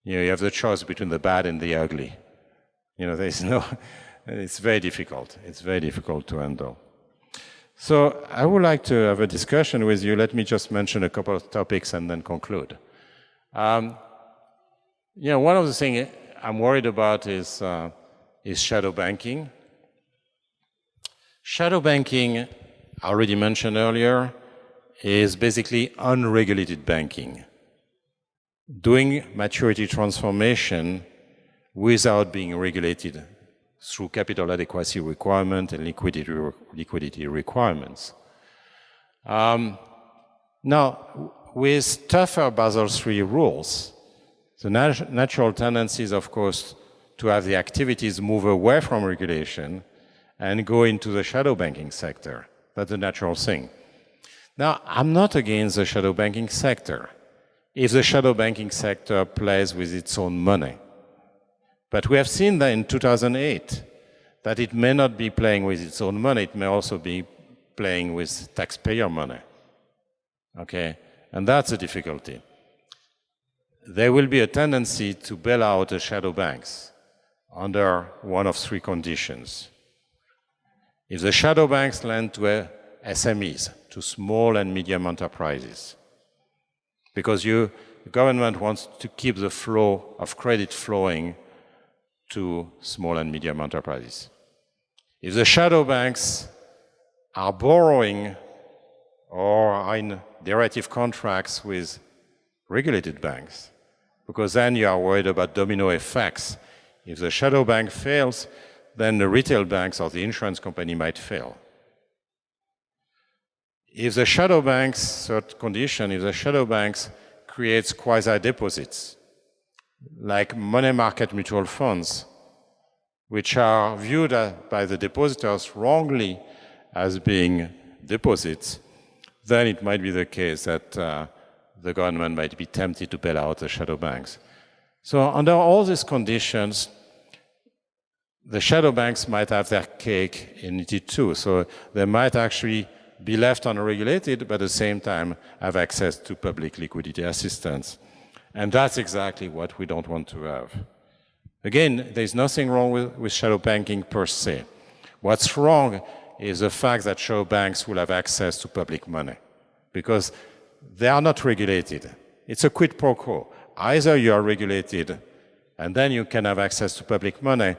you have the choice between the bad and the ugly. It's very difficult. It's very difficult to handle. So I would like to have a discussion with you. Let me just mention a couple of topics and then conclude. One of the things I'm worried about is shadow banking. Shadow banking, I already mentioned earlier, is basically unregulated banking. Doing maturity transformation without being regulated through capital adequacy requirement and liquidity requirements. Now, with tougher Basel III rules, the natural tendency is, of course, to have the activities move away from regulation and go into the shadow banking sector. That's a natural thing. Now, I'm not against the shadow banking sector if the shadow banking sector plays with its own money. But we have seen that in 2008, that it may not be playing with its own money, it may also be playing with taxpayer money. Okay? And that's a difficulty. There will be a tendency to bail out the shadow banks under one of three conditions. If the shadow banks lend to SMEs, to small and medium enterprises, because the government wants to keep the flow of credit flowing to small and medium enterprises. If the shadow banks are borrowing or are in derivative contracts with regulated banks, because then you are worried about domino effects. If the shadow bank fails, then the retail banks or the insurance company might fail. If the shadow banks, third condition, if the shadow banks creates quasi-deposits, like money market mutual funds, which are viewed by the depositors wrongly as being deposits, then it might be the case that the government might be tempted to bail out the shadow banks. So under all these conditions, the shadow banks might have their cake and eat it too. So they might actually be left unregulated, but at the same time have access to public liquidity assistance. And that's exactly what we don't want to have. Again, there's nothing wrong with shadow banking per se. What's wrong is the fact that shadow banks will have access to public money, because they are not regulated. It's a quid pro quo. Either you are regulated and then you can have access to public money,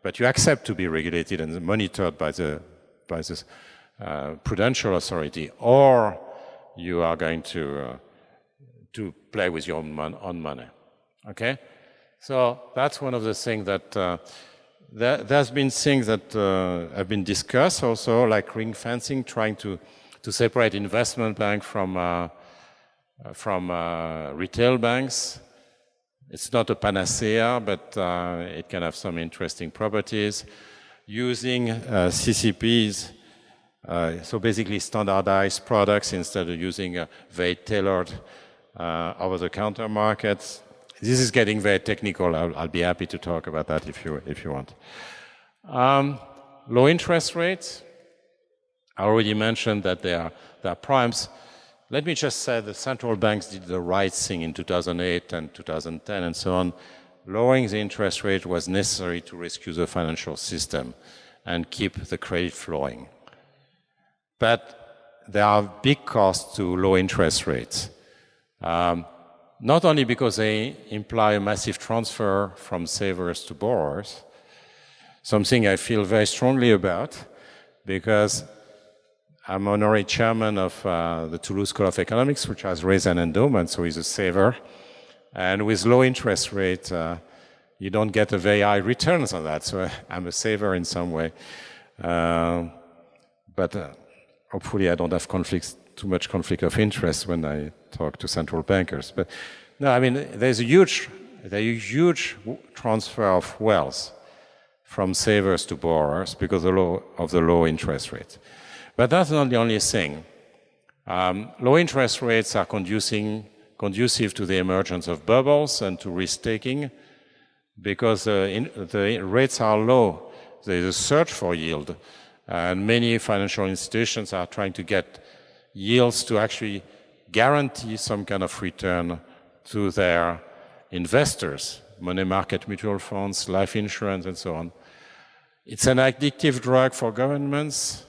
but you accept to be regulated and monitored by the prudential authority, or you are going to play with your own money. Okay? So that's one of the things that there's been things that have been discussed also, like ring fencing, trying to separate investment bank from retail banks. It's not a panacea, but it can have some interesting properties. Using CCPs, so basically standardized products instead of using very tailored over-the-counter markets. This is getting very technical. I'll be happy to talk about that if you want. Low interest rates. I already mentioned that they are primes. Let me just say the central banks did the right thing in 2008 and 2010 and so on. Lowering the interest rate was necessary to rescue the financial system and keep the credit flowing. But there are big costs to low interest rates. Not only because they imply a massive transfer from savers to borrowers, something I feel very strongly about, because I'm honorary chairman of the Toulouse School of Economics, which has raised an endowment, so he's a saver. And with low interest rate, you don't get a very high returns on that, so I'm a saver in some way. But hopefully I don't have too much conflict of interest when I talk to central bankers. But no, I mean, there's a huge transfer of wealth from savers to borrowers because of the low interest rate. But that's not the only thing. Low interest rates are conducive to the emergence of bubbles and to risk-taking because the rates are low. There's a search for yield, and many financial institutions are trying to get yields to actually guarantee some kind of return to their investors, money market mutual funds, life insurance, and so on. It's an addictive drug for governments.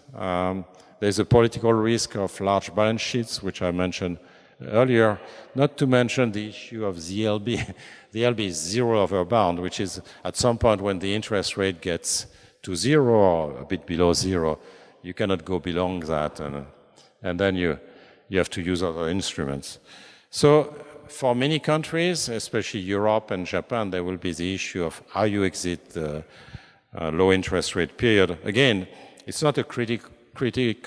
There's a political risk of large balance sheets, which I mentioned earlier, not to mention the issue of the LB. The LB is zero over bound, which is at some point when the interest rate gets to zero or a bit below zero, you cannot go beyond that, and then you have to use other instruments. So for many countries, especially Europe and Japan, there will be the issue of how you exit the low interest rate period. Again, it's not a critique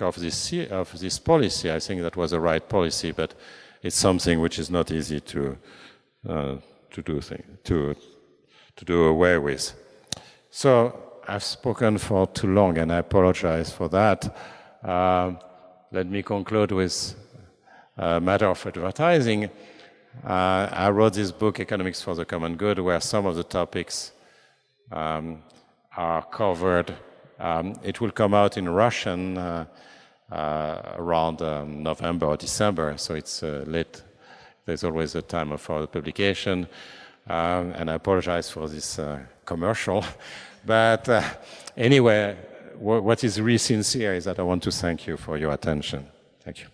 of this policy. I think that was the right policy, but it's something which is not easy to do away with. So I've spoken for too long, and I apologize for that. Let me conclude with a matter of advertising. I wrote this book, Economics for the Common Good, where some of the topics are covered. It will come out in Russian around November or December, so it's late. There's always a time for the publication, and I apologize for this commercial. But anyway, what is really sincere is that I want to thank you for your attention. Thank you.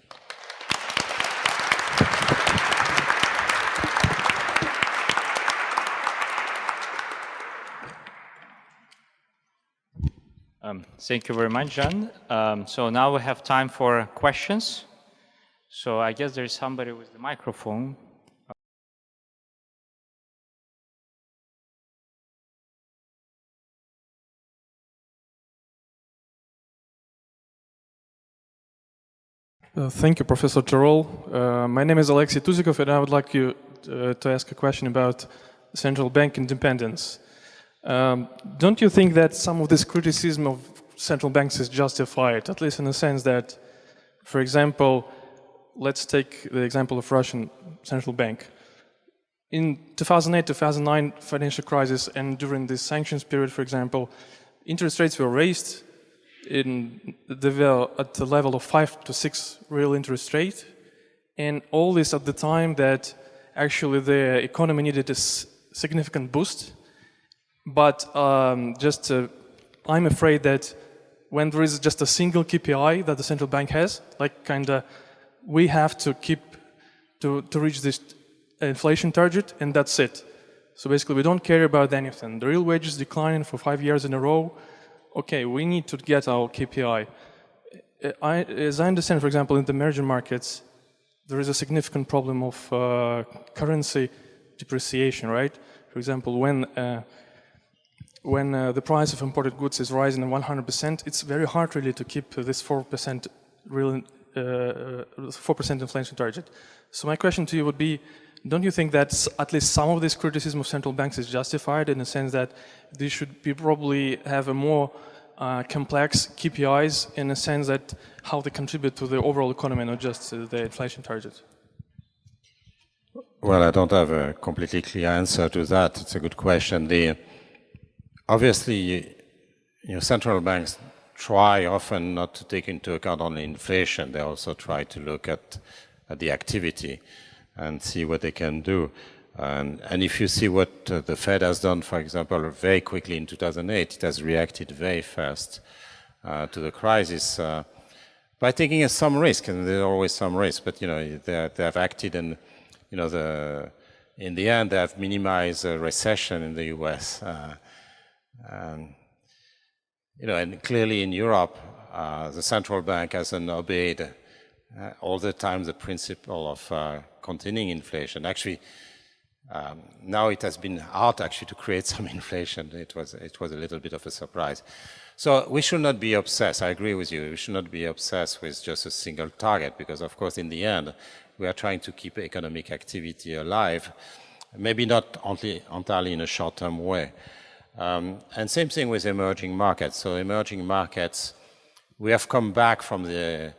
Thank you very much, Jean. So now we have time for questions. So I guess there is somebody with the microphone. Thank you, Professor Tirole. My name is Alexei Tuzikov, and I would like you to ask a question about central bank independence. Don't you think that some of this criticism of central banks is justified, at least in the sense that, for example, let's take the example of Russian central bank. In 2008-2009 financial crisis and during the sanctions period, for example, interest rates were raised at the level of 5 to 6 real interest rate, and all this at the time that actually the economy needed a significant boost. But I'm afraid that when there is just a single KPI that the central bank has, like we have to keep to reach this inflation target, and that's it. So basically, we don't care about anything. The real wages declining for 5 years in a row. Okay, we need to get our KPI. As I understand, for example, in the emerging markets, there is a significant problem of currency depreciation, right? For example, when the price of imported goods is rising 100%, it's very hard really to keep this 4% 4% inflation target. So my question to you would be, don't you think that at least some of this criticism of central banks is justified in the sense that they should probably have a more complex KPIs in the sense that how they contribute to the overall economy, not just the inflation target? Well, I don't have a completely clear answer to that. It's a good question. Obviously, central banks try often not to take into account only inflation. They also try to look at the activity and see what they can do. And if you see what the Fed has done, for example, very quickly in 2008, it has reacted very fast to the crisis by taking some risk, and there's always some risk, but they have acted, and in the end they have minimized a recession in the US. And clearly in Europe, the central bank hasn't obeyed all the time the principle of containing inflation. Actually, now it has been hard actually to create some inflation. It was a little bit of a surprise. So we should not be obsessed. I agree with you. We should not be obsessed with just a single target, because of course in the end we are trying to keep economic activity alive, maybe not only entirely in a short-term way. And same thing with emerging markets. So emerging markets, we have come back from the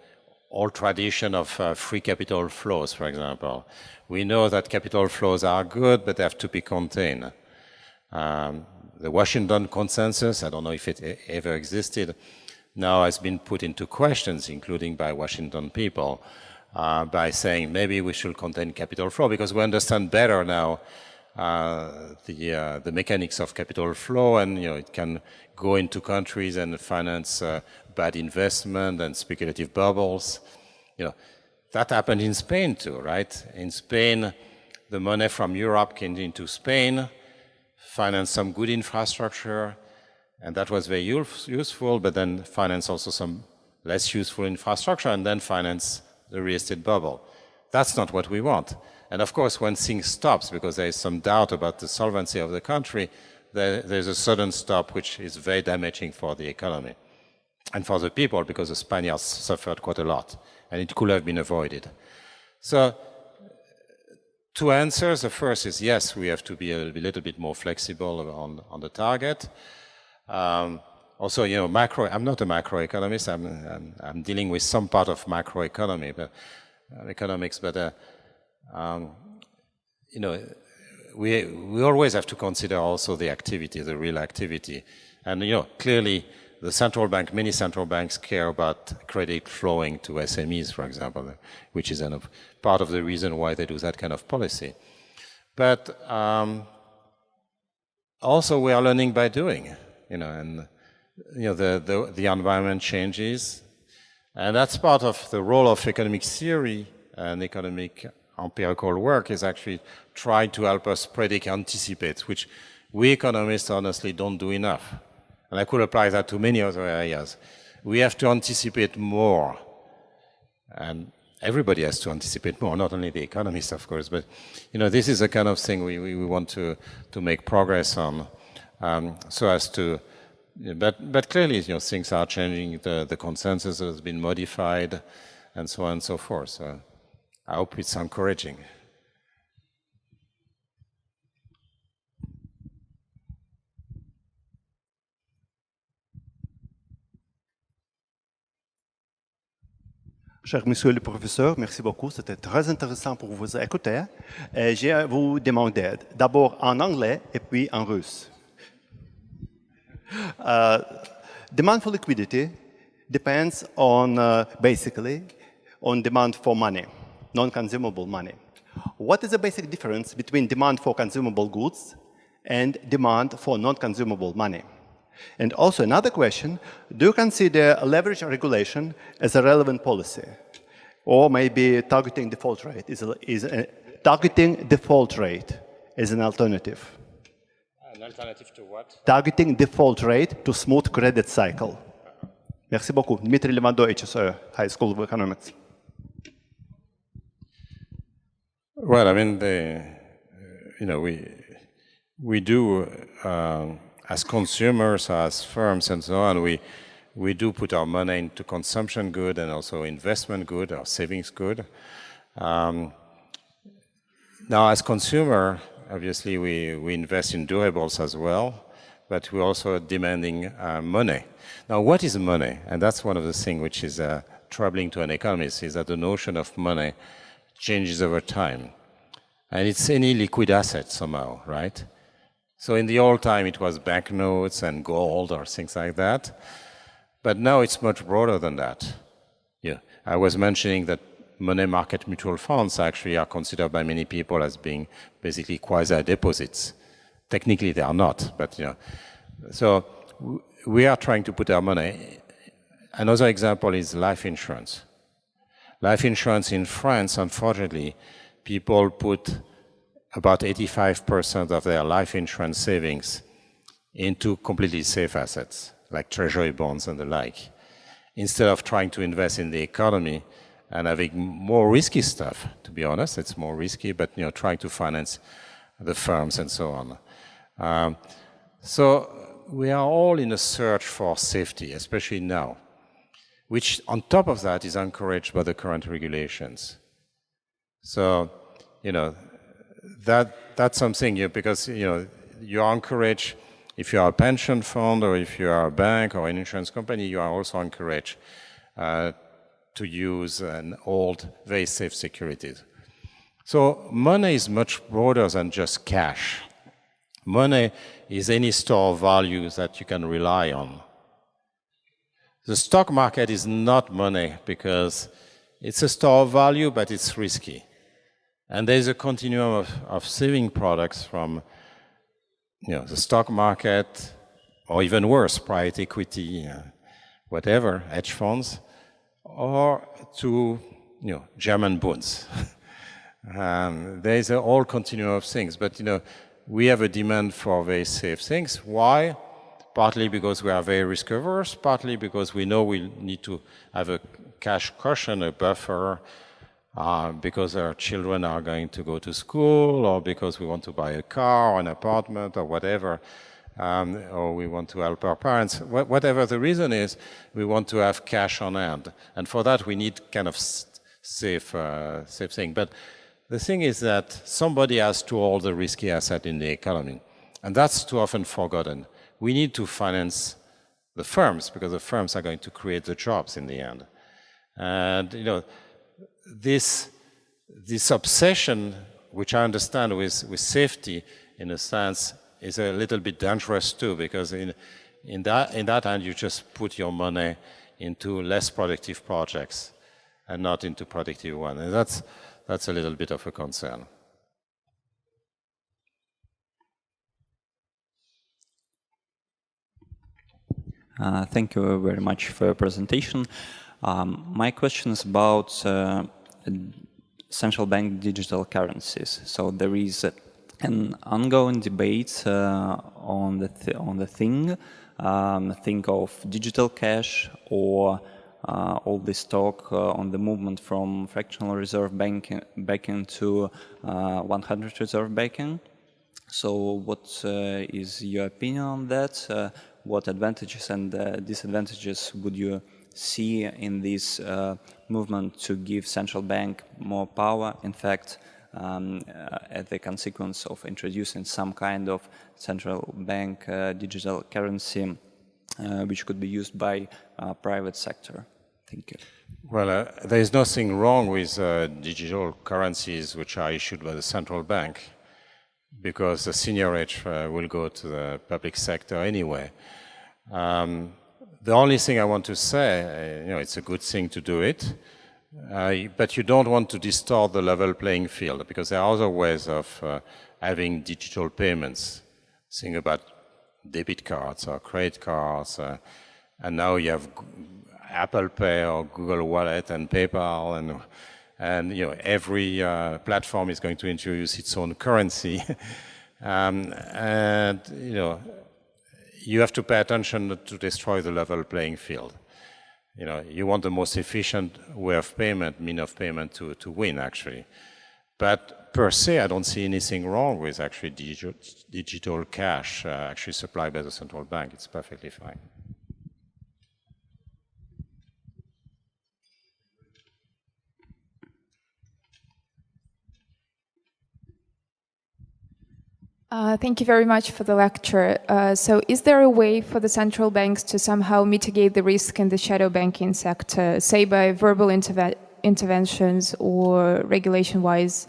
old tradition of free capital flows, for example. We know that capital flows are good, but they have to be contained. The Washington consensus, I don't know if it ever existed, now has been put into questions, including by Washington people, by saying maybe we should contain capital flow, because we understand better now the mechanics of capital flow, and it can go into countries and finance bad investment and speculative bubbles. That happened in Spain too, right? In Spain, the money from Europe came into Spain, financed some good infrastructure, and that was very useful, but then financed also some less useful infrastructure, and then finance the real estate bubble. That's not what we want. And of course, when things stops, because there is some doubt about the solvency of the country, there's a sudden stop which is very damaging for the economy and for the people, because the Spaniards suffered quite a lot, and it could have been avoided. So, two answers. The first is yes, we have to be a little bit more flexible on the target. Also, I'm not a macroeconomist. I'm dealing with some part of macroeconomy, but economics. But we always have to consider also the activity, the real activity, and clearly many central banks care about credit flowing to SMEs, for example, which is part of the reason why they do that kind of policy. But also we are learning by doing, and the environment changes, and that's part of the role of economic theory and economic empirical work, is actually try to help us predict, anticipate, which we economists honestly don't do enough. And I could apply that to many other areas. We have to anticipate more. And everybody has to anticipate more, not only the economists, of course, but this is the kind of thing we want to make progress on, so as to, but clearly, things are changing, the consensus has been modified, and so on and so forth. So I hope it's encouraging. Cher monsieur le professeur, merci beaucoup. C'était très intéressant pour vous écouter. Je vais vous demander d'abord en anglais et puis en russe. Demand for liquidity depends on, basically, on demand for money, non-consumable money. What is the basic difference between demand for consumable goods and demand for non-consumable money? And also another question, do you consider leverage regulation as a relevant policy? Or maybe targeting default rate targeting default rate is an alternative? An alternative to what? Targeting default rate to smooth credit cycle. Merci beaucoup. Dmitry Levando, HSO, High School of Economics. Well, I mean, we do, as consumers, as firms and so on, we do put our money into consumption good and also investment good or savings good. Now, as consumer, obviously, we invest in durables as well, but we're also demanding money. Now, what is money? And that's one of the things which is troubling to an economist, is that the notion of money changes over time. And it's any liquid asset somehow, right? So in the old time, it was banknotes and gold or things like that. But now it's much broader than that. Yeah, I was mentioning that money market mutual funds actually are considered by many people as being basically quasi-deposits. Technically, they are not, but So we are trying to put our money. Another example is life insurance. Life insurance in France, unfortunately, people put about 85% of their life insurance savings into completely safe assets, like treasury bonds and the like, instead of trying to invest in the economy and having more risky stuff. To be honest, it's more risky, but trying to finance the firms and so on. So we are all in a search for safety, especially now, which on top of that is encouraged by the current regulations. So, that's something, because, you are encouraged, if you are a pension fund or if you are a bank or an insurance company, you are also encouraged to use an old, very safe securities. So money is much broader than just cash. Money is any store of values that you can rely on. The stock market is not money because it's a store of value, but it's risky. And there's a continuum of saving products from the stock market, or even worse, private equity, whatever, hedge funds, or to German bonds. There's a whole continuum of things, but we have a demand for very safe things. Why? Partly because we are very risk averse, partly because we know we need to have a cash cushion, a buffer, because our children are going to go to school, or because we want to buy a car or an apartment or whatever, or we want to help our parents. Whatever the reason is, we want to have cash on hand. And for that, we need kind of safe thing. But the thing is that somebody has to hold the risky asset in the economy. And that's too often forgotten. We need to finance the firms, because the firms are going to create the jobs in the end. And, this obsession, which I understand with safety, in a sense, is a little bit dangerous too, because in that hand you just put your money into less productive projects and not into productive ones, and that's a little bit of a concern. Thank you very much for your presentation. My question is about central bank digital currencies. So there is an ongoing debate on the thing. Think of digital cash, or all this talk on the movement from fractional reserve banking to 100 reserve banking. So what is your opinion on that? What advantages and disadvantages would you see in this movement to give central bank more power, in fact, as the consequence of introducing some kind of central bank digital currency which could be used by private sector? Thank you. Well, there is nothing wrong with digital currencies which are issued by the central bank, because the seniorage will go to the public sector anyway. the only thing I want to say, it's a good thing to do it, but you don't want to distort the level playing field, because there are other ways of having digital payments. Think about debit cards or credit cards, and now you have Apple Pay or Google Wallet and PayPal, and every platform is going to introduce its own currency, and you have to pay attention not to destroy the level playing field. You want the most efficient way of payment, mean of payment to win, actually. But per se, I don't see anything wrong with actually digital cash actually supplied by the central bank. It's perfectly fine. Thank you very much for the lecture. So is there a way for the central banks to somehow mitigate the risk in the shadow banking sector, say by verbal interventions or regulation-wise?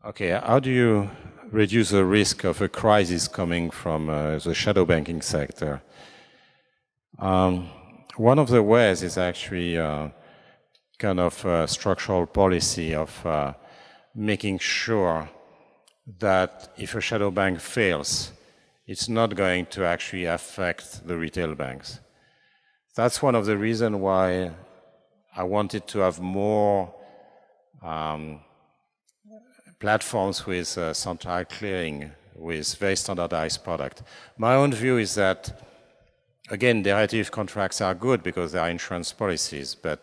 Okay, how do you reduce the risk of a crisis coming from the shadow banking sector? One of the ways is actually kind of structural policy of making sure that if a shadow bank fails, it's not going to actually affect the retail banks. That's one of the reasons why I wanted to have more platforms with central clearing, with very standardized product. My own view is that, again, derivative contracts are good because they are insurance policies, but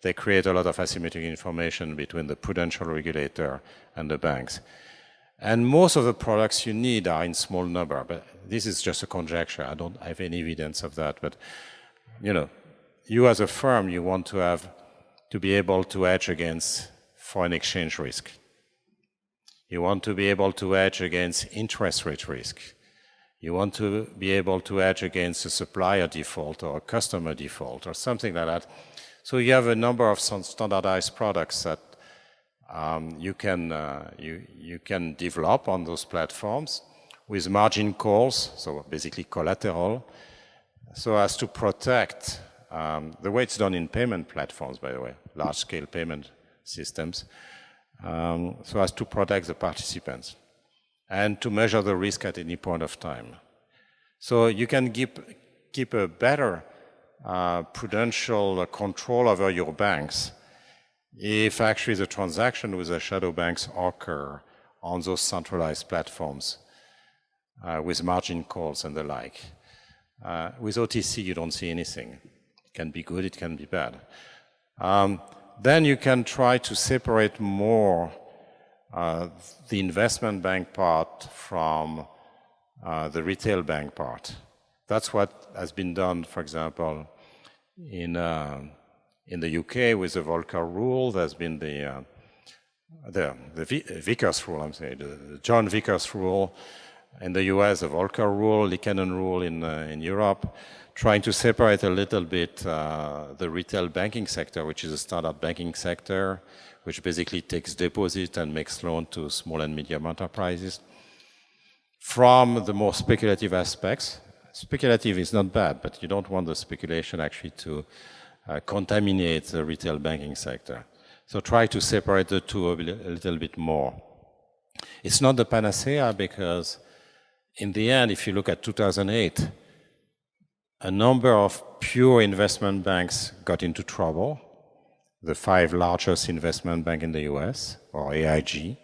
they create a lot of asymmetric information between the prudential regulator and the banks. And most of the products you need are in small number, but this is just a conjecture. I don't have any evidence of that. But, you as a firm, you want to be able to hedge against foreign exchange risk. You want to be able to hedge against interest rate risk. You want to be able to hedge against a supplier default or a customer default or something like that. So you have a number of standardized products that you can develop on those platforms with margin calls, so basically collateral, so as to protect the way it's done in payment platforms, by the way, large-scale payment systems, so as to protect the participants and to measure the risk at any point of time. So you can keep a better prudential control over your banks if actually the transaction with the shadow banks occur on those centralized platforms with margin calls and the like. With OTC, you don't see anything. It can be good, it can be bad. Then you can try to separate more the investment bank part from the retail bank part. That's what has been done, for example, in the UK with the Volcker rule. There's been the Vickers rule, the John Vickers rule. In the US, the Volcker rule, Liikanen rule in Europe, trying to separate a little bit the retail banking sector, which is a standard banking sector, which basically takes deposit and makes loan to small and medium enterprises, from the more speculative aspects. Speculative is not bad, but you don't want the speculation actually to contaminate the retail banking sector. So try to separate the two a little bit more. It's not the panacea because in the end, if you look at 2008, a number of pure investment banks got into trouble. The 5 largest investment banks in the US, or AIG.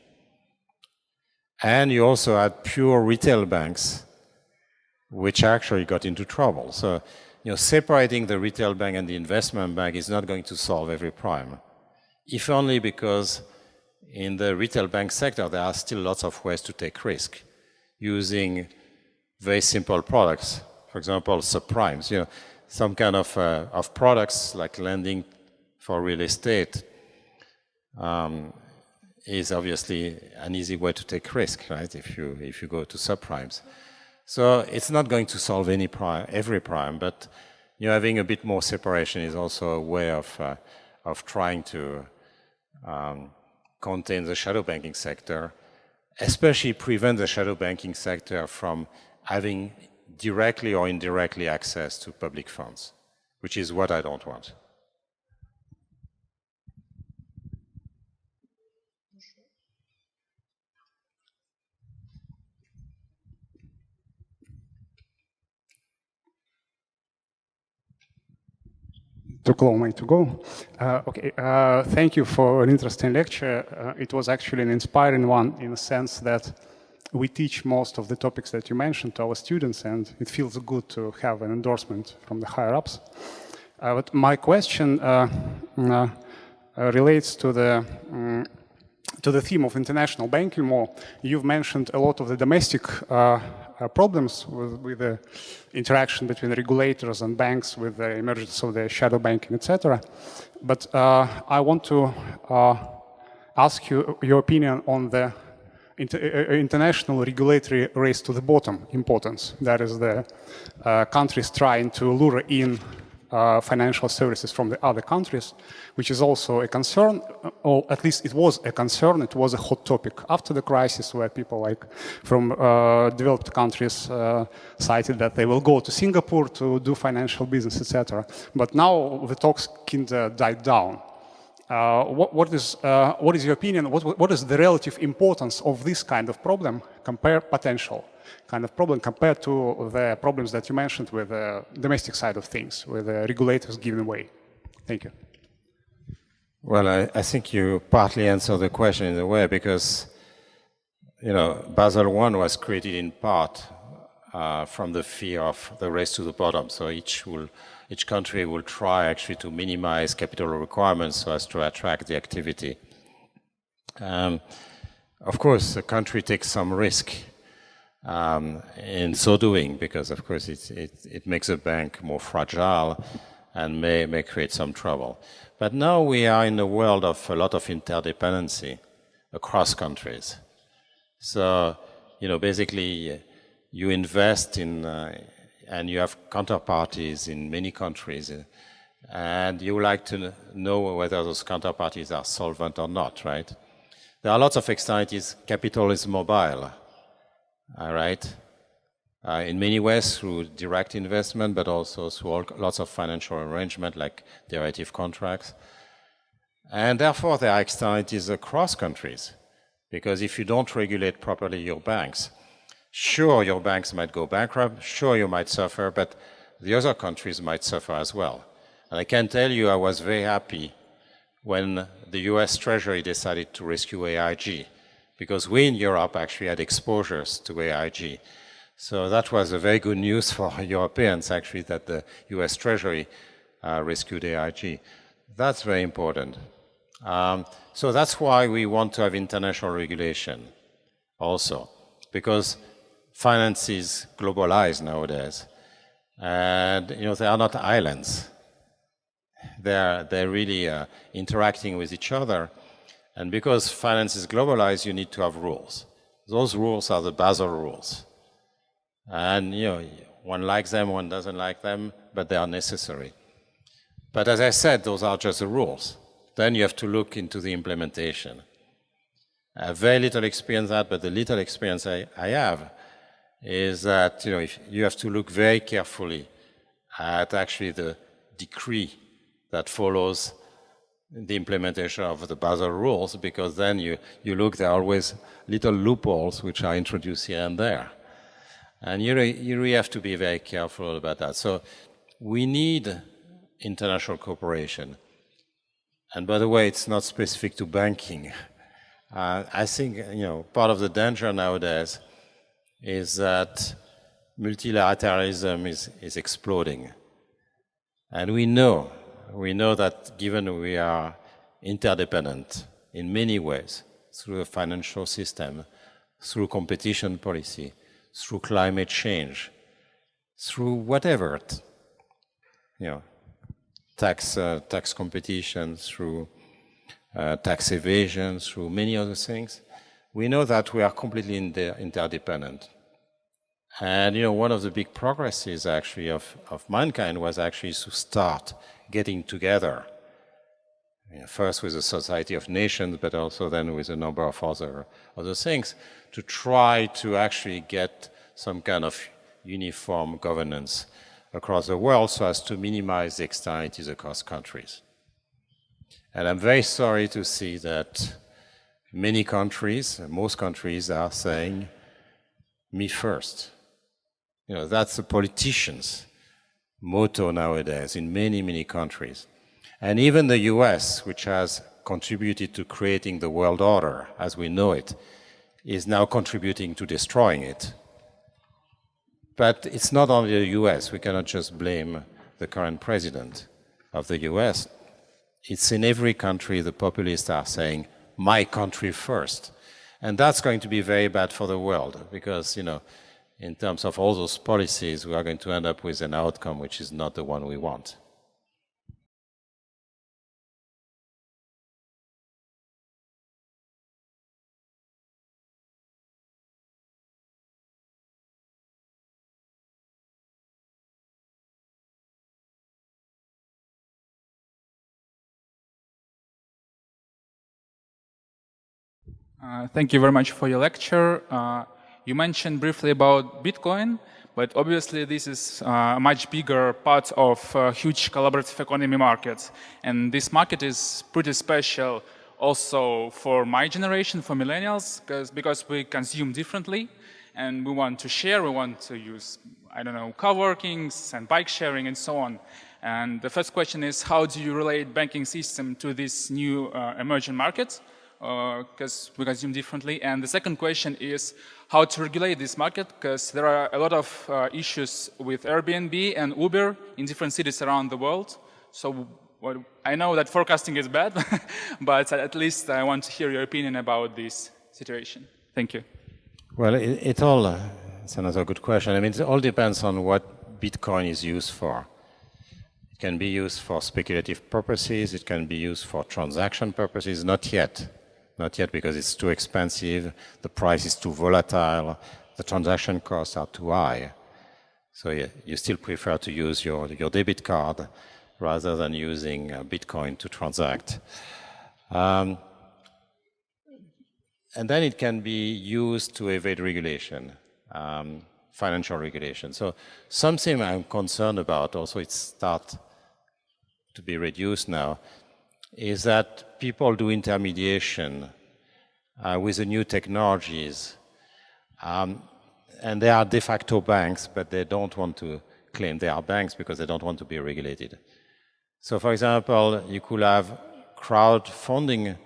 And you also had pure retail banks, which actually got into trouble. So, separating the retail bank and the investment bank is not going to solve every problem. If only because in the retail bank sector, there are still lots of ways to take risk using very simple products. For example, subprimes, some kind of products like lending for real estate is obviously an easy way to take risk, right? If you go to subprimes. So it's not going to solve every prime, but having a bit more separation is also a way of trying to contain the shadow banking sector, especially prevent the shadow banking sector from having directly or indirectly access to public funds, which is what I don't want. Too long way to go. Thank you for an interesting lecture. It was actually an inspiring one in the sense that we teach most of the topics that you mentioned to our students, and it feels good to have an endorsement from the higher-ups. But my question relates to the theme of international banking more. You've mentioned a lot of the domestic problems with the interaction between regulators and banks, with the emergence of the shadow banking, etc. But I want to ask you your opinion on the international regulatory race to the bottom importance. That is, the countries trying to lure in financial services from the other countries, which is also a concern, or at least it was a concern, it was a hot topic after the crisis, where people like from developed countries cited that they will go to Singapore to do financial business, etc. But now the talks kind of died down. What is your opinion? What is the relative importance of this kind of problem, potential kind of problem, compared to the problems that you mentioned with the domestic side of things, with the regulators giving way? Thank you. Well, I think you partly answered the question in a way, because Basel I was created in part from the fear of the race to the bottom. So each country will try actually to minimize capital requirements so as to attract the activity. Of course, the country takes some risk in so doing, because of course it makes a bank more fragile and may create some trouble. But now we are in a world of a lot of interdependency across countries. So, basically you invest in and you have counterparties in many countries, and you would like to know whether those counterparties are solvent or not, right? There are lots of externalities. Capital is mobile, all right? In many ways through direct investment, but also through lots of financial arrangement like derivative contracts. And therefore there are externalities across countries, because if you don't regulate properly your banks, sure, your banks might go bankrupt, sure, you might suffer, but the other countries might suffer as well. And I can tell you I was very happy when the US Treasury decided to rescue AIG, because we in Europe actually had exposures to AIG. So that was a very good news for Europeans, actually, that the US Treasury rescued AIG. That's very important. So that's why we want to have international regulation also, because finance is globalized nowadays, and they are not islands. They're really interacting with each other, and because finance is globalized, you need to have rules. Those rules are the Basel rules, and one likes them, one doesn't like them, but they are necessary. But as I said, those are just the rules. Then you have to look into the implementation. I have very little experience in that, but the little experience I have is that if you have to look very carefully at actually the decree that follows the implementation of the Basel rules, because then you look, there are always little loopholes which are introduced here and there. And you really have to be very careful about that. So we need international cooperation. And by the way, it's not specific to banking. I think part of the danger nowadays is that multilateralism is exploding. And we know that given we are interdependent in many ways, through the financial system, through competition policy, through climate change, through whatever, tax competition, through tax evasion, through many other things, we know that we are completely interdependent. And one of the big progresses actually of mankind was actually to start getting together, first with the Society of Nations, but also then with a number of other things, to try to actually get some kind of uniform governance across the world so as to minimize the externalities across countries. And I'm very sorry to see that many countries, most countries, are saying, me first. You know, that's the politicians' motto nowadays in many, many countries. And even the US, which has contributed to creating the world order as we know it, is now contributing to destroying it. But it's not only the US. We cannot just blame the current president of the US. It's in every country the populists are saying, my country first. And that's going to be very bad for the world because, you know, in terms of all those policies, we are going to end up with an outcome which is not the one we want. Thank you very much for your lecture. You mentioned briefly about Bitcoin, but obviously this is a much bigger part of a huge collaborative economy market. And this market is pretty special also for my generation, for millennials, because we consume differently and we want to share, we want to use, I don't know, coworkings and bike sharing and so on. And the first question is, how do you relate banking system to this new emerging market? Because we consume differently. And the second question is how to regulate this market, because there are a lot of issues with Airbnb and Uber in different cities around the world. So I know that forecasting is bad, but at least I want to hear your opinion about this situation. Thank you. Well, it's another good question. I mean, it all depends on what Bitcoin is used for. It can be used for speculative purposes. It can be used for transaction purposes. Not yet. Not yet because it's too expensive, the price is too volatile, the transaction costs are too high. So you still prefer to use your debit card rather than using Bitcoin to transact. And then it can be used to evade regulation, financial regulation. So something I'm concerned about, also it starts to be reduced now, is that people do intermediation with the new technologies. And they are de facto banks, but they don't want to claim they are banks because they don't want to be regulated. So for example, you could have crowdfunding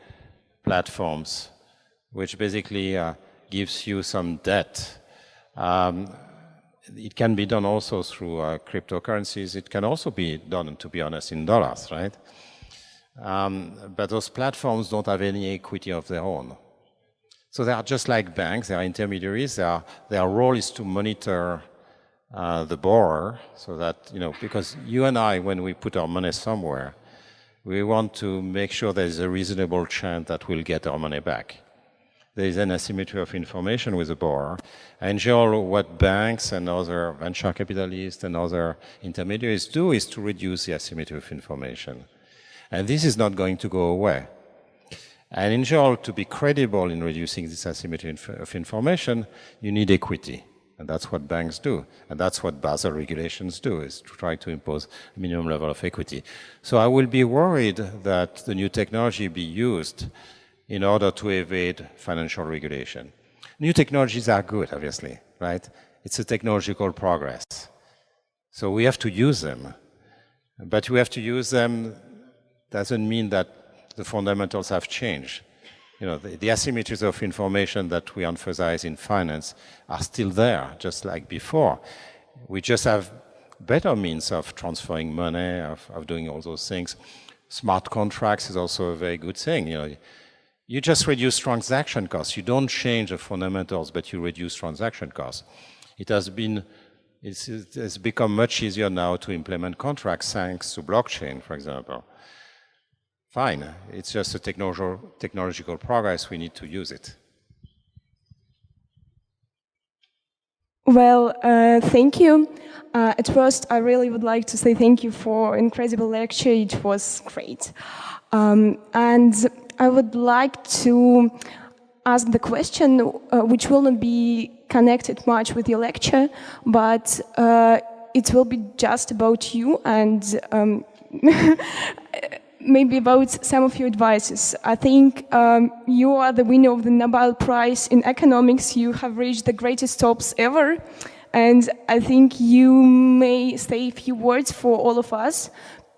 platforms, which basically gives you some debt. It can be done also through cryptocurrencies. It can also be done, to be honest, in dollars, right? But those platforms don't have any equity of their own. So they are just like banks, they are intermediaries, their role is to monitor the borrower so that, you know, because you and I, when we put our money somewhere, we want to make sure there is a reasonable chance that we'll get our money back. There is an asymmetry of information with the borrower. And in general, what banks and other venture capitalists and other intermediaries do is to reduce the asymmetry of information. And this is not going to go away. And in general, to be credible in reducing this asymmetry of information, you need equity. And that's what banks do. And that's what Basel regulations do, is to try to impose a minimum level of equity. So I will be worried that the new technology be used in order to evade financial regulation. New technologies are good, obviously, right? It's a technological progress. So we have to use them. But we have to use them doesn't mean that the fundamentals have changed. You know, the asymmetries of information that we emphasize in finance are still there, just like before. We just have better means of transferring money, of doing all those things. Smart contracts is also a very good thing. You know, you just reduce transaction costs. You don't change the fundamentals, but you reduce transaction costs. It's become much easier now to implement contracts thanks to blockchain, for example. Fine, it's just a technological progress, we need to use it. Well, thank you. At first, I really would like to say thank you for an incredible lecture, it was great. And I would like to ask the question, which will not be connected much with your lecture, but it will be just about you and maybe about some of your advices. I think you are the winner of the Nobel Prize in economics. You have reached the greatest tops ever. And I think you may say a few words for all of us,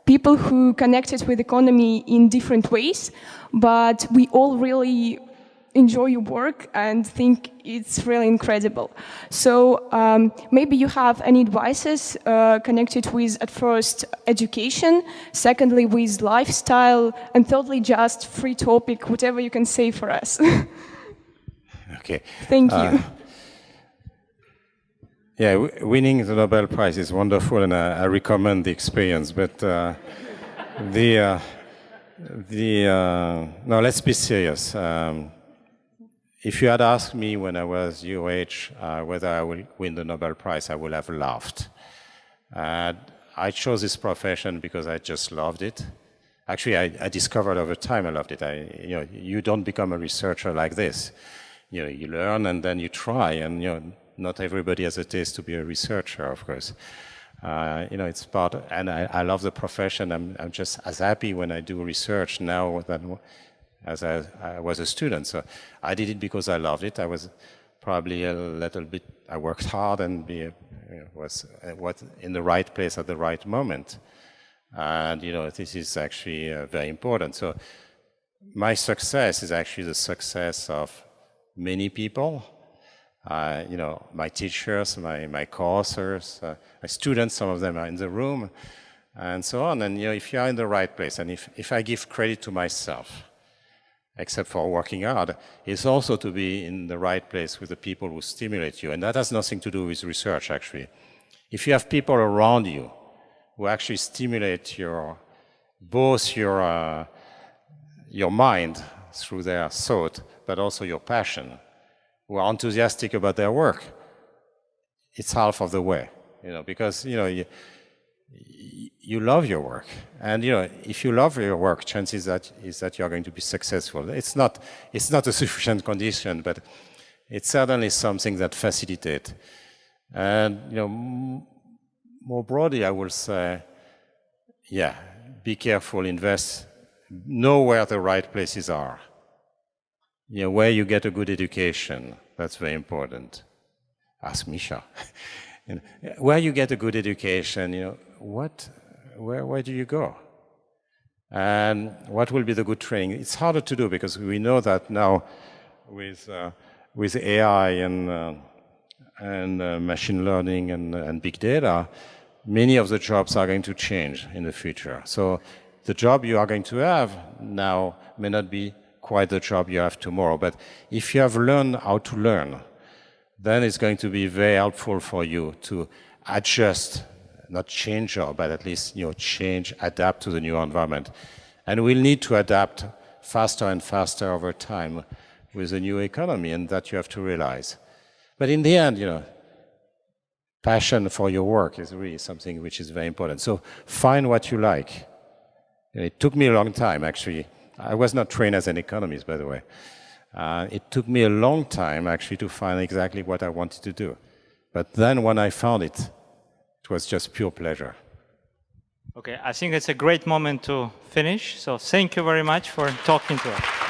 people who connected with economy in different ways, but we all really enjoy your work and think it's really incredible. So maybe you have any advices connected with, at first, education, secondly, with lifestyle, and thirdly, just free topic, whatever you can say for us. Okay. Thank you. Yeah, winning the Nobel Prize is wonderful, and I recommend the experience. But no, let's be serious. If you had asked me when I was your age whether I will win the Nobel Prize, I would have laughed. I chose this profession because I just loved it. Actually, I discovered over time I loved it. You don't become a researcher like this. You learn and then you try, and not everybody has a taste to be a researcher, of course. It's part, and I love the profession. I'm just as happy when I do research now than as I was a student. So I did it because I loved it. I was probably a little bit, I worked hard and was in the right place at the right moment. And, this is actually very important. So my success is actually the success of many people. My teachers, my co-authors, my students, some of them are in the room, and so on. And, if you are in the right place, and if I give credit to myself, except for working hard, is also to be in the right place with the people who stimulate you. And that has nothing to do with research, actually. If you have people around you who actually stimulate both your mind through their thought, but also your passion, who are enthusiastic about their work, it's half of the way, because, you love your work. And, if you love your work, chances is that you're going to be successful. It's not a sufficient condition, but it's certainly something that facilitates. And, more broadly, I will say, be careful, invest, know where the right places are. Where you get a good education, that's very important. Ask Misha. Where you get a good education, where do you go? And what will be the good training? It's harder to do because we know that now with AI and machine learning and big data, many of the jobs are going to change in the future. So the job you are going to have now may not be quite the job you have tomorrow. But if you have learned how to learn, then it's going to be very helpful for you to adjust, not change job, but at least change, adapt to the new environment. And we'll need to adapt faster and faster over time with the new economy, and that you have to realize. But in the end, passion for your work is really something which is very important. So find what you like. It took me a long time, actually. I was not trained as an economist, by the way. It took me a long time, actually, to find exactly what I wanted to do. But then when I found it, it was just pure pleasure. Okay, I think it's a great moment to finish. So thank you very much for talking to us.